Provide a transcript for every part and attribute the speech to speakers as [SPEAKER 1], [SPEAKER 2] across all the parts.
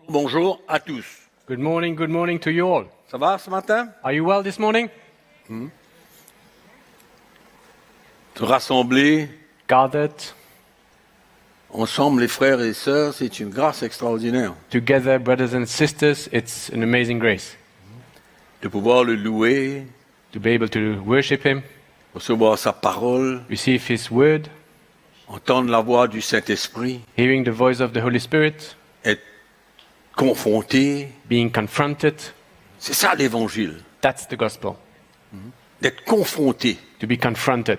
[SPEAKER 1] Bonjour à tous.
[SPEAKER 2] Good morning to you all.
[SPEAKER 1] Ça va ce matin?
[SPEAKER 2] Are you well this morning?
[SPEAKER 1] Se rassembler
[SPEAKER 2] Gathered
[SPEAKER 1] ensemble, les frères et sœurs, c'est une grâce extraordinaire.
[SPEAKER 2] together, brothers and sisters, it's an amazing grace
[SPEAKER 1] De pouvoir le louer,
[SPEAKER 2] to be able to worship Him,
[SPEAKER 1] recevoir sa parole,
[SPEAKER 2] receive His word,
[SPEAKER 1] entendre la voix du Saint-Esprit,
[SPEAKER 2] hearing the voice of the Holy Spirit,
[SPEAKER 1] être confronté.
[SPEAKER 2] being confronted.
[SPEAKER 1] C'est ça l'évangile,
[SPEAKER 2] That's the gospel,
[SPEAKER 1] d'être confronté
[SPEAKER 2] to be confronted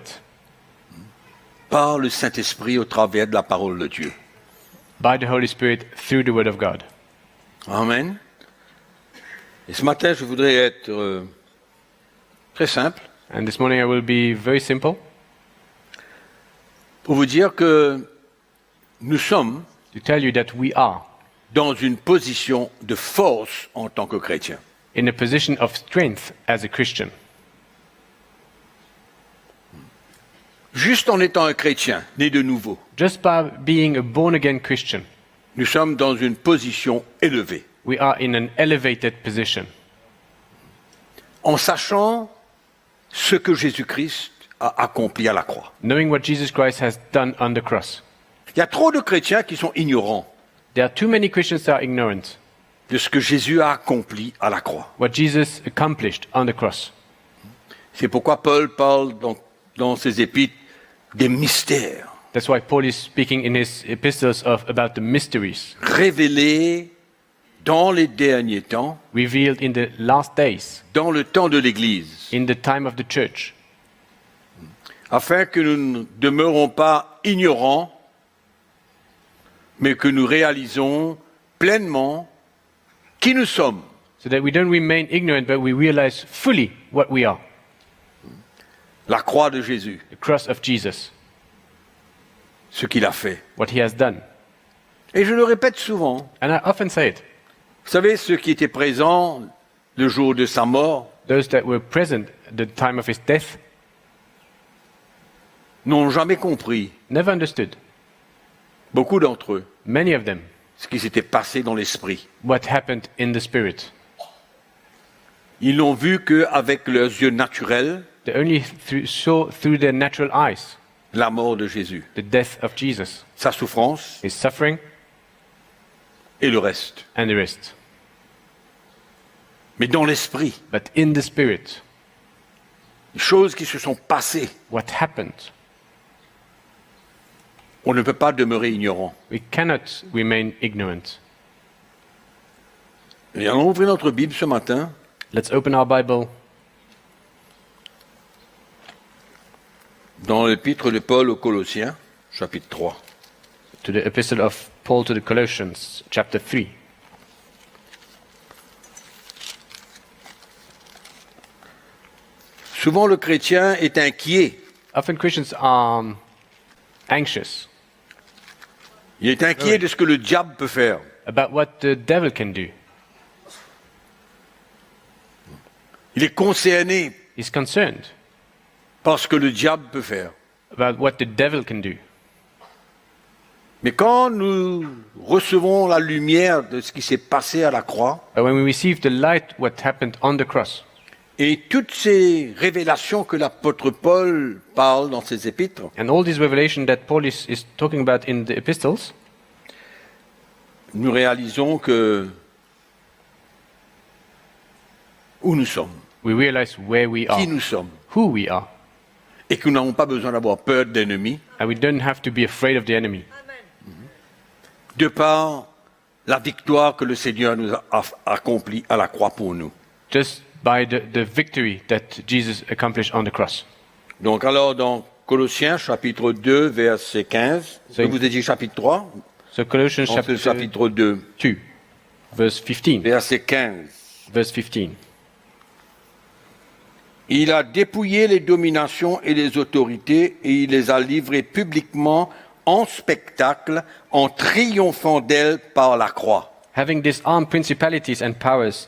[SPEAKER 1] par le Saint-Esprit au travers de la parole de Dieu.
[SPEAKER 2] by the Holy Spirit through the word of God.
[SPEAKER 1] Amen. Et ce matin, je voudrais être très simple
[SPEAKER 2] And this morning I will be very simple
[SPEAKER 1] pour vous dire que nous sommes
[SPEAKER 2] to tell you that we are
[SPEAKER 1] dans une position de force en tant que chrétiens.
[SPEAKER 2] in a position of strength as a Christian.
[SPEAKER 1] Juste en étant un chrétien, né de nouveau,
[SPEAKER 2] Just by being a born-again Christian,
[SPEAKER 1] nous sommes dans une position élevée.
[SPEAKER 2] we are in an elevated position.
[SPEAKER 1] En sachant ce que Jésus-Christ a accompli à la croix.
[SPEAKER 2] Knowing what Jesus Christ has done on the cross.
[SPEAKER 1] Il y a trop de chrétiens qui sont ignorants
[SPEAKER 2] There are too many Christians that are ignorant
[SPEAKER 1] de ce que Jésus a accompli à la croix.
[SPEAKER 2] what Jesus accomplished on the cross.
[SPEAKER 1] C'est pourquoi Paul parle dans ses épîtres des mystères
[SPEAKER 2] That's why Paul is speaking in his epistles about the mysteries
[SPEAKER 1] révélés dans les derniers temps,
[SPEAKER 2] revealed in the last days,
[SPEAKER 1] dans le temps de l'Église,
[SPEAKER 2] in the time of the church,
[SPEAKER 1] afin que nous ne demeurons pas ignorants, mais que nous réalisons pleinement qui nous sommes.
[SPEAKER 2] so that we don't remain ignorant but we realize fully what we are.
[SPEAKER 1] La croix de Jésus,
[SPEAKER 2] The cross of Jesus,
[SPEAKER 1] ce qu'il a fait.
[SPEAKER 2] what he has done.
[SPEAKER 1] Et je le répète souvent,
[SPEAKER 2] And I often say it.
[SPEAKER 1] vous savez, ceux qui étaient présents le jour de sa mort
[SPEAKER 2] Those that were present at the time of his death
[SPEAKER 1] n'ont jamais compris,
[SPEAKER 2] never understood,
[SPEAKER 1] beaucoup d'entre eux,
[SPEAKER 2] many of them,
[SPEAKER 1] ce qui s'était passé dans l'esprit.
[SPEAKER 2] what happened in the spirit.
[SPEAKER 1] Ils n'ont vu qu'avec leurs yeux naturels
[SPEAKER 2] They only saw through their natural eyes
[SPEAKER 1] la mort de Jésus,
[SPEAKER 2] the death of Jesus,
[SPEAKER 1] sa souffrance
[SPEAKER 2] his suffering,
[SPEAKER 1] et le reste.
[SPEAKER 2] and the rest.
[SPEAKER 1] Mais dans l'esprit,
[SPEAKER 2] But in the spirit,
[SPEAKER 1] les choses qui se sont passées,
[SPEAKER 2] what happened?
[SPEAKER 1] on ne peut pas demeurer ignorant.
[SPEAKER 2] We cannot remain ignorant.
[SPEAKER 1] Et allons ouvrir notre Bible ce matin
[SPEAKER 2] Let's open our Bible
[SPEAKER 1] dans l'épître de Paul aux Colossiens, chapitre 3.
[SPEAKER 2] to the epistle of Paul to the Colossians, chapter 3.
[SPEAKER 1] Souvent le chrétien est inquiet.
[SPEAKER 2] Often Christians are anxious
[SPEAKER 1] Il est inquiet de ce que le diable peut faire.
[SPEAKER 2] about what the devil can do.
[SPEAKER 1] Il est concerné
[SPEAKER 2] He's concerned
[SPEAKER 1] par ce que le diable peut faire.
[SPEAKER 2] about what the devil can do.
[SPEAKER 1] Mais quand nous recevons la lumière de ce qui s'est passé à la croix,
[SPEAKER 2] But when we receive the light, what happened on the cross,
[SPEAKER 1] et toutes ces révélations que l'apôtre Paul parle dans ses épîtres,
[SPEAKER 2] and all these revelations that Paul is talking about in the epistles,
[SPEAKER 1] nous réalisons que où nous sommes,
[SPEAKER 2] we realize where we are,
[SPEAKER 1] qui nous sommes,
[SPEAKER 2] who we are,
[SPEAKER 1] et que nous n'avons pas besoin d'avoir peur d'ennemis,
[SPEAKER 2] and we don't have to be afraid of the enemy.
[SPEAKER 1] de par la victoire que le Seigneur nous a accomplie à la croix pour nous.
[SPEAKER 2] Just by the victory that Jesus accomplished on the cross.
[SPEAKER 1] Donc alors dans Colossiens chapitre 2 verset 15, je vous ai dit chapitre 3,
[SPEAKER 2] So Colossians
[SPEAKER 1] dans ce
[SPEAKER 2] chapter
[SPEAKER 1] chapitre 2
[SPEAKER 2] 2, verse 15.
[SPEAKER 1] verset 15.
[SPEAKER 2] Verse 15.
[SPEAKER 1] Il a dépouillé les dominations et les autorités et il les a livrées publiquement en spectacle en triomphant d'elles par la croix.
[SPEAKER 2] Having disarmed principalities and powers,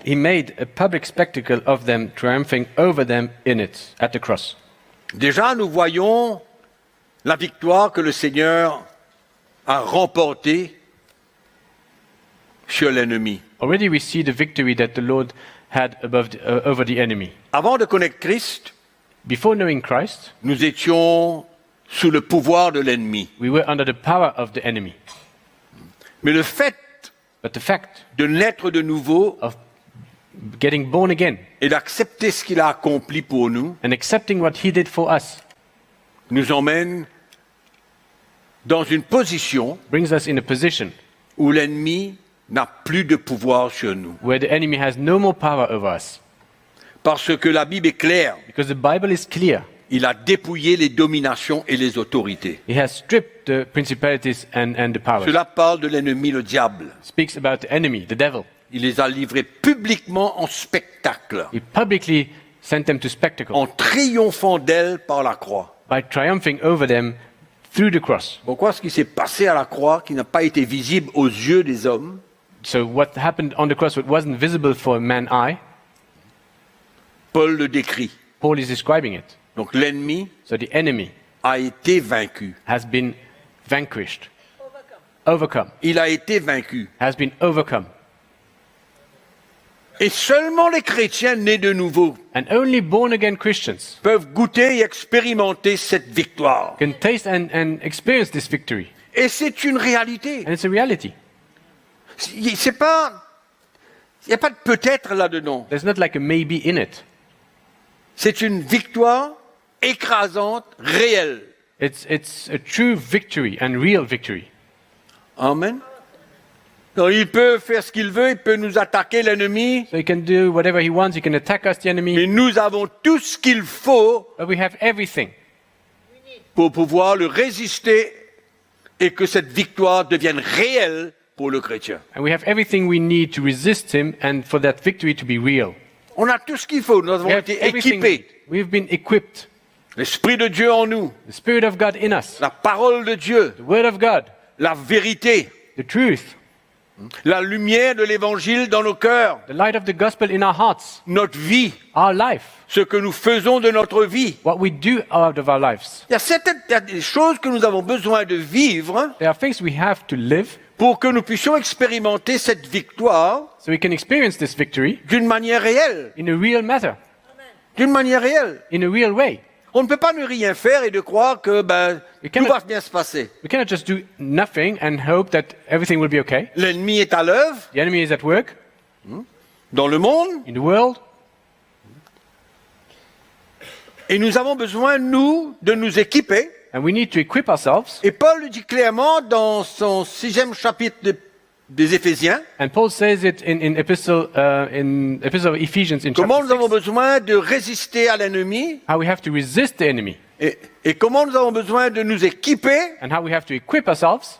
[SPEAKER 2] he made a public spectacle of them, triumphing over them in it, at the cross.
[SPEAKER 1] Déjà, nous voyons la victoire que le Seigneur a remportée sur l'ennemi.
[SPEAKER 2] Already we see the victory that the Lord had over the enemy.
[SPEAKER 1] Avant de connaître Christ,
[SPEAKER 2] Before knowing Christ,
[SPEAKER 1] nous étions sous le pouvoir de l'ennemi.
[SPEAKER 2] we were under the power of the enemy.
[SPEAKER 1] Mais le fait
[SPEAKER 2] But the fact
[SPEAKER 1] de naître de nouveau
[SPEAKER 2] of getting born again
[SPEAKER 1] et d'accepter ce qu'il a accompli pour nous
[SPEAKER 2] and accepting what he did for us
[SPEAKER 1] nous emmène dans une position
[SPEAKER 2] brings us in a position
[SPEAKER 1] où l'ennemi n'a plus de pouvoir sur nous.
[SPEAKER 2] where the enemy has no more power over us.
[SPEAKER 1] Parce que la Bible est claire,
[SPEAKER 2] Because the Bible is clear.
[SPEAKER 1] il a dépouillé les dominations et les autorités.
[SPEAKER 2] He has stripped the principalities and the powers.
[SPEAKER 1] Cela parle de l'ennemi, le diable.
[SPEAKER 2] Speaks about the enemy, the devil.
[SPEAKER 1] Il les a livrés publiquement en spectacle,
[SPEAKER 2] He publicly sent them to spectacle
[SPEAKER 1] en triomphant d'elle par la croix.
[SPEAKER 2] by triumphing over them through the cross.
[SPEAKER 1] Pourquoi ce qui s'est passé à la croix, qui n'a pas été visible aux yeux des hommes,
[SPEAKER 2] So what happened on the cross, what wasn't visible for man's eye,
[SPEAKER 1] Paul le décrit.
[SPEAKER 2] Paul is describing it.
[SPEAKER 1] Donc l'ennemi
[SPEAKER 2] So the enemy
[SPEAKER 1] a été vaincu.
[SPEAKER 2] has been vanquished, overcome,
[SPEAKER 1] Il a été vaincu.
[SPEAKER 2] has been overcome.
[SPEAKER 1] Et seulement les chrétiens nés de nouveau
[SPEAKER 2] And only born-again Christians
[SPEAKER 1] peuvent goûter et expérimenter cette victoire.
[SPEAKER 2] can taste and experience this victory.
[SPEAKER 1] Et c'est une réalité.
[SPEAKER 2] And it's a reality.
[SPEAKER 1] C'est pas, il n'y a pas de peut-être là-dedans.
[SPEAKER 2] There's not like a maybe in it.
[SPEAKER 1] C'est une victoire écrasante, réelle.
[SPEAKER 2] It's a true victory and real victory.
[SPEAKER 1] Amen. Donc, il peut faire ce qu'il veut, il peut nous attaquer l'ennemi,
[SPEAKER 2] So he can do whatever he wants, he can attack us, the enemy,
[SPEAKER 1] mais nous avons tout ce qu'il faut
[SPEAKER 2] but we have everything
[SPEAKER 1] pour pouvoir le résister et que cette victoire devienne réelle pour le chrétien.
[SPEAKER 2] and we have everything we need to resist him and for that victory to be real.
[SPEAKER 1] On a tout ce qu'il faut, nous avons
[SPEAKER 2] We have
[SPEAKER 1] été
[SPEAKER 2] everything.
[SPEAKER 1] équipés.
[SPEAKER 2] We've been equipped.
[SPEAKER 1] L'Esprit de Dieu en nous,
[SPEAKER 2] The Spirit of God in us,
[SPEAKER 1] la parole de Dieu,
[SPEAKER 2] the Word of God,
[SPEAKER 1] la vérité,
[SPEAKER 2] the truth,
[SPEAKER 1] la lumière de l'Évangile dans nos cœurs,
[SPEAKER 2] the light of the gospel in our hearts,
[SPEAKER 1] notre vie,
[SPEAKER 2] our life,
[SPEAKER 1] ce que nous faisons de notre vie.
[SPEAKER 2] what we do out of our lives.
[SPEAKER 1] Il y a des choses que nous avons besoin de vivre
[SPEAKER 2] There are things we have to live
[SPEAKER 1] pour que nous puissions expérimenter cette victoire
[SPEAKER 2] so we can experience this victory
[SPEAKER 1] d'une manière réelle.
[SPEAKER 2] in a real matter,
[SPEAKER 1] D'une manière réelle.
[SPEAKER 2] in a real way.
[SPEAKER 1] On ne peut pas ne rien faire et de croire que tout
[SPEAKER 2] cannot-
[SPEAKER 1] va bien se passer.
[SPEAKER 2] We cannot just do nothing and hope that everything will be okay.
[SPEAKER 1] L'ennemi est à l'œuvre
[SPEAKER 2] The enemy is at work
[SPEAKER 1] dans le monde
[SPEAKER 2] in the world,
[SPEAKER 1] et nous avons besoin, nous, de nous équiper.
[SPEAKER 2] and we need to equip ourselves.
[SPEAKER 1] Et Paul le dit clairement dans son 6e chapitre des Éphésiens,
[SPEAKER 2] And Paul says it in epistle of Ephesians in
[SPEAKER 1] comment nous
[SPEAKER 2] chapter
[SPEAKER 1] avons
[SPEAKER 2] 6,
[SPEAKER 1] besoin de résister à l'ennemi
[SPEAKER 2] how we have to resist the enemy
[SPEAKER 1] et comment nous avons besoin de nous équiper
[SPEAKER 2] and how we have to equip ourselves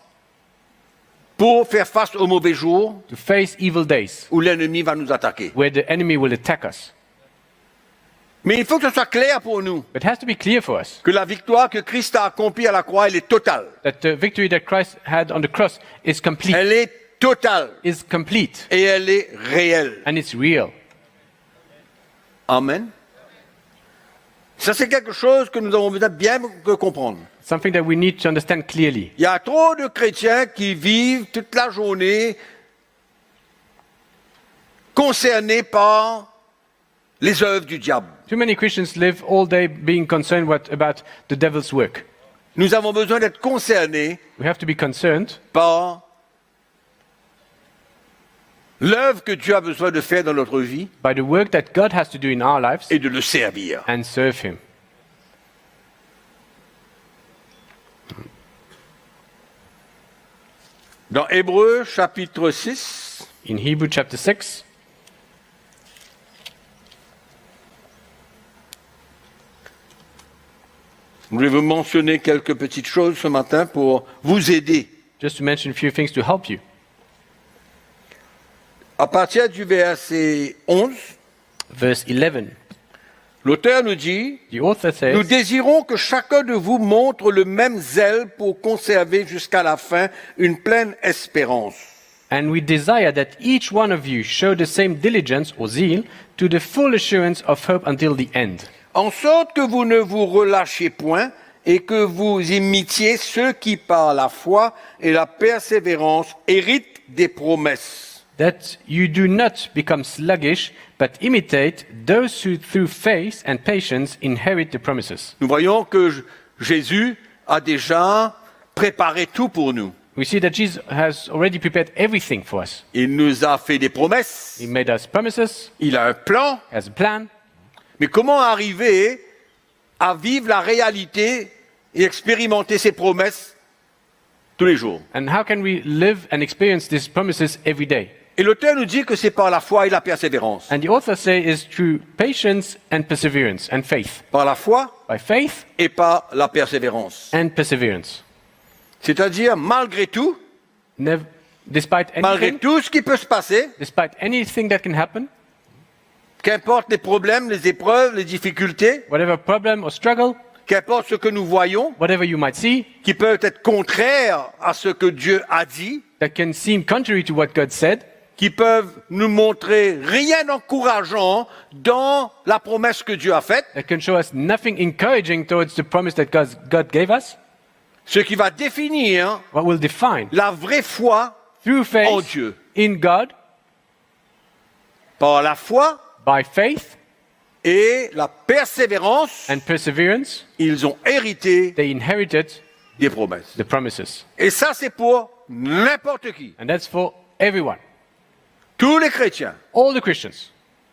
[SPEAKER 1] pour faire face aux mauvais jours
[SPEAKER 2] to face evil days
[SPEAKER 1] où l'ennemi va nous attaquer.
[SPEAKER 2] where the enemy will attack us.
[SPEAKER 1] Mais il faut que ce soit clair pour nous
[SPEAKER 2] But it has to be clear for us
[SPEAKER 1] que la victoire que Christ a accomplie à la croix, elle est totale.
[SPEAKER 2] that the victory that Christ had on the cross is complete,
[SPEAKER 1] Elle est totale et elle est réelle.
[SPEAKER 2] and it's real.
[SPEAKER 1] Amen. Ça, c'est quelque chose que nous avons besoin de bien comprendre.
[SPEAKER 2] Something that we need to understand clearly.
[SPEAKER 1] Il y a trop de chrétiens qui vivent toute la journée concernés par les œuvres du diable.
[SPEAKER 2] Too many Christians live all day being concerned about the devil's work.
[SPEAKER 1] Nous avons besoin d'être concernés
[SPEAKER 2] We have to be concerned
[SPEAKER 1] par l'œuvre que Dieu a besoin de faire dans notre vie
[SPEAKER 2] by the work that God has to do in our lives
[SPEAKER 1] et de le servir.
[SPEAKER 2] and serve him.
[SPEAKER 1] Dans Hébreux chapitre 6,
[SPEAKER 2] In Hebrew chapter 6,
[SPEAKER 1] je vais vous mentionner quelques petites choses ce matin pour vous aider.
[SPEAKER 2] just to mention a few things to help you.
[SPEAKER 1] À partir du verset 11,
[SPEAKER 2] Verse 11,
[SPEAKER 1] l'auteur nous dit:
[SPEAKER 2] the author
[SPEAKER 1] nous
[SPEAKER 2] says,
[SPEAKER 1] désirons que chacun de vous montre le même zèle pour conserver jusqu'à la fin une pleine espérance.
[SPEAKER 2] and we desire that each one of you show the same diligence or zeal to the full assurance of hope until the end,
[SPEAKER 1] En sorte que vous ne vous relâchiez point et que vous imitiez ceux qui par la foi et la persévérance héritent des promesses.
[SPEAKER 2] that you do not become sluggish, but imitate those who through faith and patience inherit the promises.
[SPEAKER 1] Nous voyons que Jésus a déjà préparé tout pour nous.
[SPEAKER 2] We see that Jesus has already prepared everything for us.
[SPEAKER 1] Il nous a fait des promesses,
[SPEAKER 2] He made us promises,
[SPEAKER 1] il a un plan,
[SPEAKER 2] has a plan,
[SPEAKER 1] mais comment arriver à vivre la réalité et expérimenter ces promesses tous les jours?
[SPEAKER 2] and how can we live and experience these promises every day?
[SPEAKER 1] Et l'auteur nous dit que c'est par la foi et la persévérance.
[SPEAKER 2] And the author say is through patience and perseverance and faith.
[SPEAKER 1] Par la foi
[SPEAKER 2] By faith
[SPEAKER 1] et par la persévérance.
[SPEAKER 2] and perseverance.
[SPEAKER 1] C'est-à-dire, malgré tout,
[SPEAKER 2] Despite
[SPEAKER 1] malgré
[SPEAKER 2] anything,
[SPEAKER 1] tout ce qui peut se passer,
[SPEAKER 2] despite anything that can happen,
[SPEAKER 1] qu'importe les problèmes, les épreuves, les difficultés,
[SPEAKER 2] whatever problem or struggle,
[SPEAKER 1] qu'importe ce que nous voyons,
[SPEAKER 2] whatever you might see,
[SPEAKER 1] qui peuvent être contraires à ce que Dieu a dit,
[SPEAKER 2] that can seem contrary to what God said,
[SPEAKER 1] qui peuvent nous montrer rien d'encourageant dans la promesse que Dieu a faite,
[SPEAKER 2] that can show us nothing encouraging towards the promise that God gave us,
[SPEAKER 1] ce qui va définir
[SPEAKER 2] what will define
[SPEAKER 1] la vraie foi
[SPEAKER 2] through
[SPEAKER 1] en
[SPEAKER 2] faith
[SPEAKER 1] Dieu.
[SPEAKER 2] in God,
[SPEAKER 1] Par la foi
[SPEAKER 2] by faith
[SPEAKER 1] et la persévérance,
[SPEAKER 2] and perseverance,
[SPEAKER 1] ils ont hérité
[SPEAKER 2] they inherited
[SPEAKER 1] des promesses.
[SPEAKER 2] the promises.
[SPEAKER 1] Et ça, c'est pour n'importe qui.
[SPEAKER 2] And that's for everyone,
[SPEAKER 1] Tous les chrétiens
[SPEAKER 2] all the Christians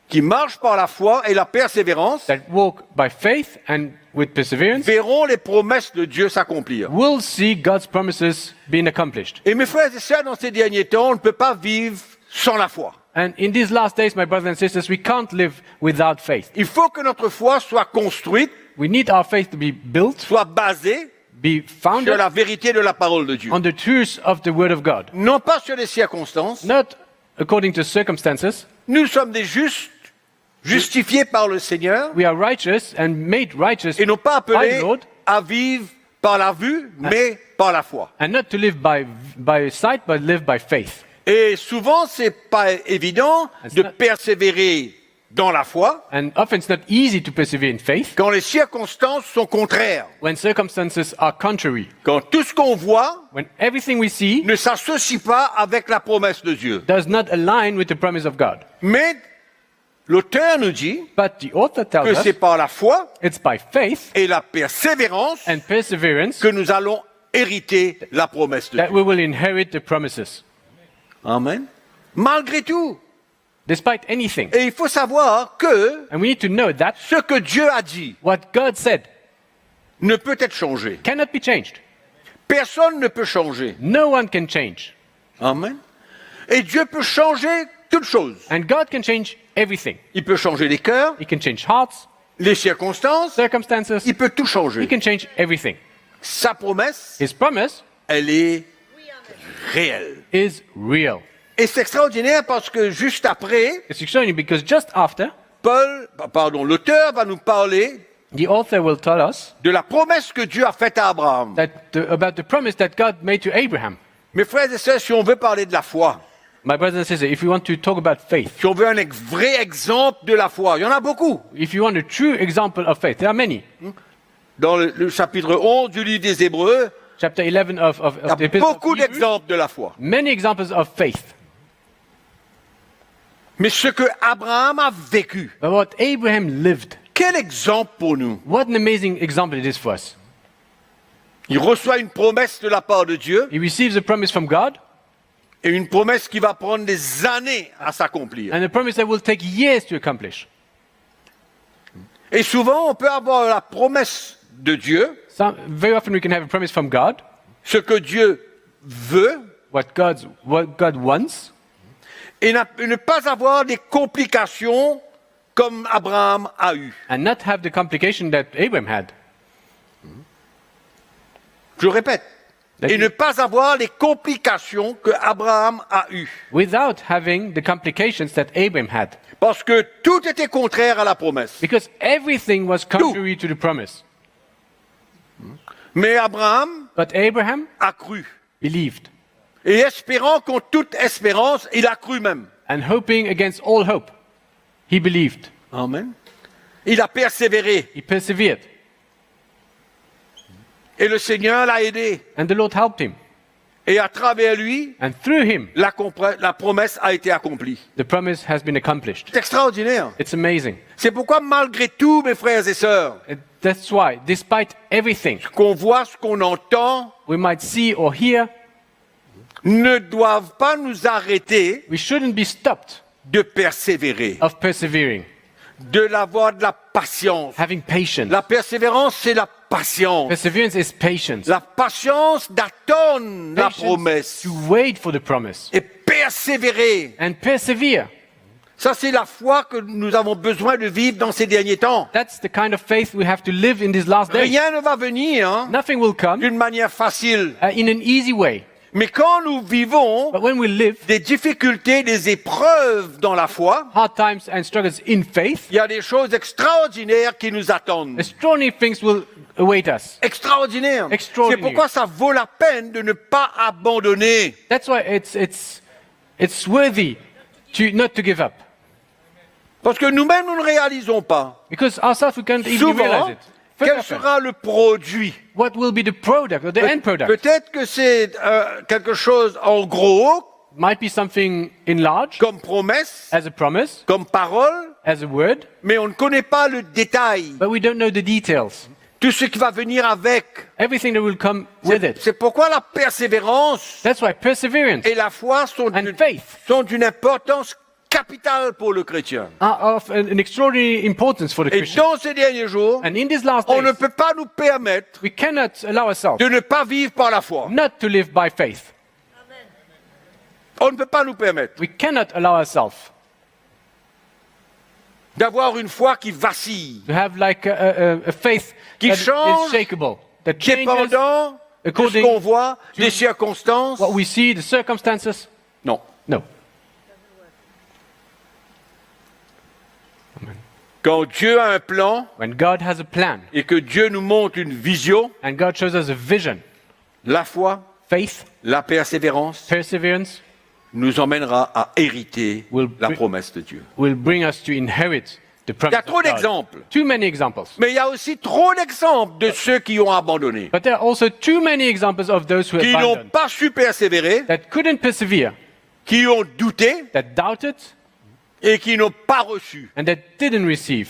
[SPEAKER 1] qui marchent par la foi et la persévérance
[SPEAKER 2] that walk by faith and with perseverance
[SPEAKER 1] verront les promesses de Dieu s'accomplir.
[SPEAKER 2] will see God's promises being accomplished.
[SPEAKER 1] Et mes frères et sœurs, dans ces derniers temps, on ne peut pas vivre sans la foi.
[SPEAKER 2] And in these last days, my brothers and sisters, we can't live without faith.
[SPEAKER 1] Il faut que notre foi soit construite,
[SPEAKER 2] We need our faith to be built,
[SPEAKER 1] soit basée
[SPEAKER 2] be
[SPEAKER 1] sur
[SPEAKER 2] founded
[SPEAKER 1] la vérité de la parole de Dieu.
[SPEAKER 2] on the truth of the Word of God.
[SPEAKER 1] Non pas sur les circonstances.
[SPEAKER 2] Not according to circumstances.
[SPEAKER 1] Nous sommes des justes, justifiés par le Seigneur,
[SPEAKER 2] We are righteous and made righteous
[SPEAKER 1] et non pas
[SPEAKER 2] by
[SPEAKER 1] appelés
[SPEAKER 2] the Lord,
[SPEAKER 1] à vivre par la vue, mais par la foi.
[SPEAKER 2] and not to live by sight, but live by faith.
[SPEAKER 1] Et souvent, c'est pas évident de persévérer dans la foi
[SPEAKER 2] And often it's not easy to persevere in faith
[SPEAKER 1] quand les circonstances sont contraires,
[SPEAKER 2] when circumstances are contrary,
[SPEAKER 1] quand tout ce qu'on voit
[SPEAKER 2] when everything we see
[SPEAKER 1] ne s'associe pas avec la promesse de Dieu.
[SPEAKER 2] does not align with the promise of God.
[SPEAKER 1] Mais l'auteur nous dit
[SPEAKER 2] But the author tells
[SPEAKER 1] que c'est
[SPEAKER 2] us
[SPEAKER 1] par la foi
[SPEAKER 2] it's by faith
[SPEAKER 1] et la persévérance
[SPEAKER 2] and perseverance
[SPEAKER 1] que nous allons hériter la promesse de
[SPEAKER 2] that
[SPEAKER 1] Dieu.
[SPEAKER 2] we will inherit the promises,
[SPEAKER 1] Amen. Malgré tout.
[SPEAKER 2] despite anything.
[SPEAKER 1] Et il faut savoir que
[SPEAKER 2] And we need to know that
[SPEAKER 1] ce que Dieu a dit
[SPEAKER 2] what God said
[SPEAKER 1] ne peut être changé.
[SPEAKER 2] cannot be changed.
[SPEAKER 1] Personne ne peut changer.
[SPEAKER 2] No one can change.
[SPEAKER 1] Amen. Et Dieu peut changer toutes choses.
[SPEAKER 2] And God can change everything.
[SPEAKER 1] Il peut changer les cœurs,
[SPEAKER 2] He can change hearts,
[SPEAKER 1] les circonstances,
[SPEAKER 2] circumstances.
[SPEAKER 1] il peut tout
[SPEAKER 2] He
[SPEAKER 1] changer.
[SPEAKER 2] can change everything.
[SPEAKER 1] Sa promesse,
[SPEAKER 2] His promise
[SPEAKER 1] elle est réelle.
[SPEAKER 2] is real.
[SPEAKER 1] Et c'est extraordinaire parce que juste après,
[SPEAKER 2] It's extraordinary because just after,
[SPEAKER 1] l'auteur va nous parler
[SPEAKER 2] the author will tell us
[SPEAKER 1] de la promesse que Dieu a faite à Abraham.
[SPEAKER 2] about the promise that God made to Abraham.
[SPEAKER 1] Mes frères et sœurs, si on veut parler de la foi,
[SPEAKER 2] My brothers and sisters, if you want to talk about faith,
[SPEAKER 1] si on veut un vrai exemple de la foi, il y en a beaucoup.
[SPEAKER 2] if you want a true example of faith, there are many.
[SPEAKER 1] Dans le chapitre 11 du livre des Hébreux,
[SPEAKER 2] Chapter 11 of
[SPEAKER 1] il y a
[SPEAKER 2] the Epistle of
[SPEAKER 1] beaucoup
[SPEAKER 2] Hebrews,
[SPEAKER 1] d'exemples de la foi.
[SPEAKER 2] many examples of faith.
[SPEAKER 1] Mais ce que Abraham a vécu,
[SPEAKER 2] But what Abraham lived,
[SPEAKER 1] quel exemple pour nous.
[SPEAKER 2] what an amazing example it is for us.
[SPEAKER 1] Il reçoit une promesse de la part de Dieu,
[SPEAKER 2] He receives a promise from God,
[SPEAKER 1] et une promesse qui va prendre des années à s'accomplir.
[SPEAKER 2] and a promise that will take years to accomplish.
[SPEAKER 1] Et souvent, on peut avoir la promesse de Dieu,
[SPEAKER 2] Very often we can have a promise from God,
[SPEAKER 1] ce que Dieu veut,
[SPEAKER 2] what God wants,
[SPEAKER 1] et ne pas avoir des complications comme Abraham a eu.
[SPEAKER 2] and not have the complication that Abraham had.
[SPEAKER 1] Je le répète. Et ne pas avoir les complications que Abraham a eues.
[SPEAKER 2] Without having the complications that Abraham had.
[SPEAKER 1] Parce que tout était contraire à la promesse.
[SPEAKER 2] Because everything was contrary to the promise.
[SPEAKER 1] Mais Abraham
[SPEAKER 2] But Abraham
[SPEAKER 1] a cru.
[SPEAKER 2] believed.
[SPEAKER 1] Et espérant contre toute espérance, il a cru même.
[SPEAKER 2] And hoping against all hope, he believed.
[SPEAKER 1] Amen. Il a persévéré.
[SPEAKER 2] He persevered.
[SPEAKER 1] Et le Seigneur l'a aidé.
[SPEAKER 2] And the Lord helped him.
[SPEAKER 1] Et à travers lui,
[SPEAKER 2] And through him,
[SPEAKER 1] la promesse a été accomplie.
[SPEAKER 2] the promise has been accomplished.
[SPEAKER 1] C'est extraordinaire.
[SPEAKER 2] It's amazing.
[SPEAKER 1] C'est pourquoi, malgré tout, mes frères et sœurs,
[SPEAKER 2] And that's why, despite everything
[SPEAKER 1] qu'on voit, ce qu'on entend,
[SPEAKER 2] we might see or hear,
[SPEAKER 1] ne doivent pas nous arrêter
[SPEAKER 2] we shouldn't be stopped
[SPEAKER 1] de persévérer,
[SPEAKER 2] of persevering,
[SPEAKER 1] d'avoir de la patience.
[SPEAKER 2] having patience.
[SPEAKER 1] La persévérance, c'est la patience.
[SPEAKER 2] Perseverance is patience.
[SPEAKER 1] La patience d'attendre la
[SPEAKER 2] Patience
[SPEAKER 1] promesse
[SPEAKER 2] to wait for the promise
[SPEAKER 1] et persévérer.
[SPEAKER 2] and persevere.
[SPEAKER 1] Ça, c'est la foi que nous avons besoin de vivre dans ces derniers temps.
[SPEAKER 2] That's the kind of faith we have to live in these last days.
[SPEAKER 1] Rien ne va venir
[SPEAKER 2] Nothing will come
[SPEAKER 1] d'une manière facile.
[SPEAKER 2] in an easy way.
[SPEAKER 1] Mais quand nous vivons
[SPEAKER 2] But when we live
[SPEAKER 1] des difficultés, des épreuves dans la foi,
[SPEAKER 2] hard times and struggles in faith,
[SPEAKER 1] il y a des choses extraordinaires qui nous attendent.
[SPEAKER 2] extraordinary things will await us.
[SPEAKER 1] Extraordinaire. C'est
[SPEAKER 2] Extraordinaire.
[SPEAKER 1] pourquoi ça vaut la peine de ne pas abandonner.
[SPEAKER 2] That's why it's worthy to not to give up.
[SPEAKER 1] Parce que nous-mêmes, nous ne réalisons pas.
[SPEAKER 2] Because ourselves we can't even
[SPEAKER 1] Souvent,
[SPEAKER 2] realize it.
[SPEAKER 1] quel
[SPEAKER 2] First of all,
[SPEAKER 1] sera le produit?
[SPEAKER 2] what will be the product or the end product?
[SPEAKER 1] Peut-être que c'est quelque chose en gros,
[SPEAKER 2] Might be something in large,
[SPEAKER 1] comme promesse,
[SPEAKER 2] as a promise,
[SPEAKER 1] comme parole,
[SPEAKER 2] as a word,
[SPEAKER 1] mais on ne connaît pas le détail.
[SPEAKER 2] but we don't know the details.
[SPEAKER 1] Tout ce qui va venir avec.
[SPEAKER 2] Everything that will come with it.
[SPEAKER 1] C'est pourquoi la persévérance
[SPEAKER 2] That's why perseverance
[SPEAKER 1] et la foi sont
[SPEAKER 2] and faith
[SPEAKER 1] sont d'une importance capitale pour le chrétien.
[SPEAKER 2] are of an extraordinary importance for the
[SPEAKER 1] Et
[SPEAKER 2] Christian.
[SPEAKER 1] dans ces derniers jours,
[SPEAKER 2] And in these last
[SPEAKER 1] on ne
[SPEAKER 2] days,
[SPEAKER 1] peut pas nous permettre
[SPEAKER 2] we cannot allow ourselves
[SPEAKER 1] de ne pas vivre par la foi.
[SPEAKER 2] not to live by faith.
[SPEAKER 1] On ne peut pas nous permettre
[SPEAKER 2] We cannot allow ourselves
[SPEAKER 1] d'avoir une foi qui vacille,
[SPEAKER 2] to have like a faith
[SPEAKER 1] Qui
[SPEAKER 2] that
[SPEAKER 1] change,
[SPEAKER 2] is shakeable, that changes
[SPEAKER 1] dépendant de ce
[SPEAKER 2] according
[SPEAKER 1] qu'on voit,
[SPEAKER 2] to
[SPEAKER 1] des circonstances.
[SPEAKER 2] what we see, the circumstances.
[SPEAKER 1] Non.
[SPEAKER 2] No.
[SPEAKER 1] Quand Dieu a un plan
[SPEAKER 2] When God has a plan
[SPEAKER 1] et que Dieu nous montre une vision,
[SPEAKER 2] and God shows us a vision,
[SPEAKER 1] la foi,
[SPEAKER 2] faith,
[SPEAKER 1] la persévérance
[SPEAKER 2] perseverance
[SPEAKER 1] nous emmènera à hériter
[SPEAKER 2] Will
[SPEAKER 1] la
[SPEAKER 2] bring-
[SPEAKER 1] promesse de Dieu.
[SPEAKER 2] will bring us to inherit the
[SPEAKER 1] Il y a
[SPEAKER 2] promise
[SPEAKER 1] trop
[SPEAKER 2] of God.
[SPEAKER 1] d'exemples,
[SPEAKER 2] Too many examples.
[SPEAKER 1] mais il y a aussi trop d'exemples de ceux qui ont abandonné,
[SPEAKER 2] But there are also too many examples of those who
[SPEAKER 1] qui n'ont
[SPEAKER 2] abandoned,
[SPEAKER 1] pas su persévérer,
[SPEAKER 2] that couldn't persevere,
[SPEAKER 1] qui ont douté
[SPEAKER 2] that doubted,
[SPEAKER 1] et qui n'ont pas reçu.
[SPEAKER 2] and that didn't receive.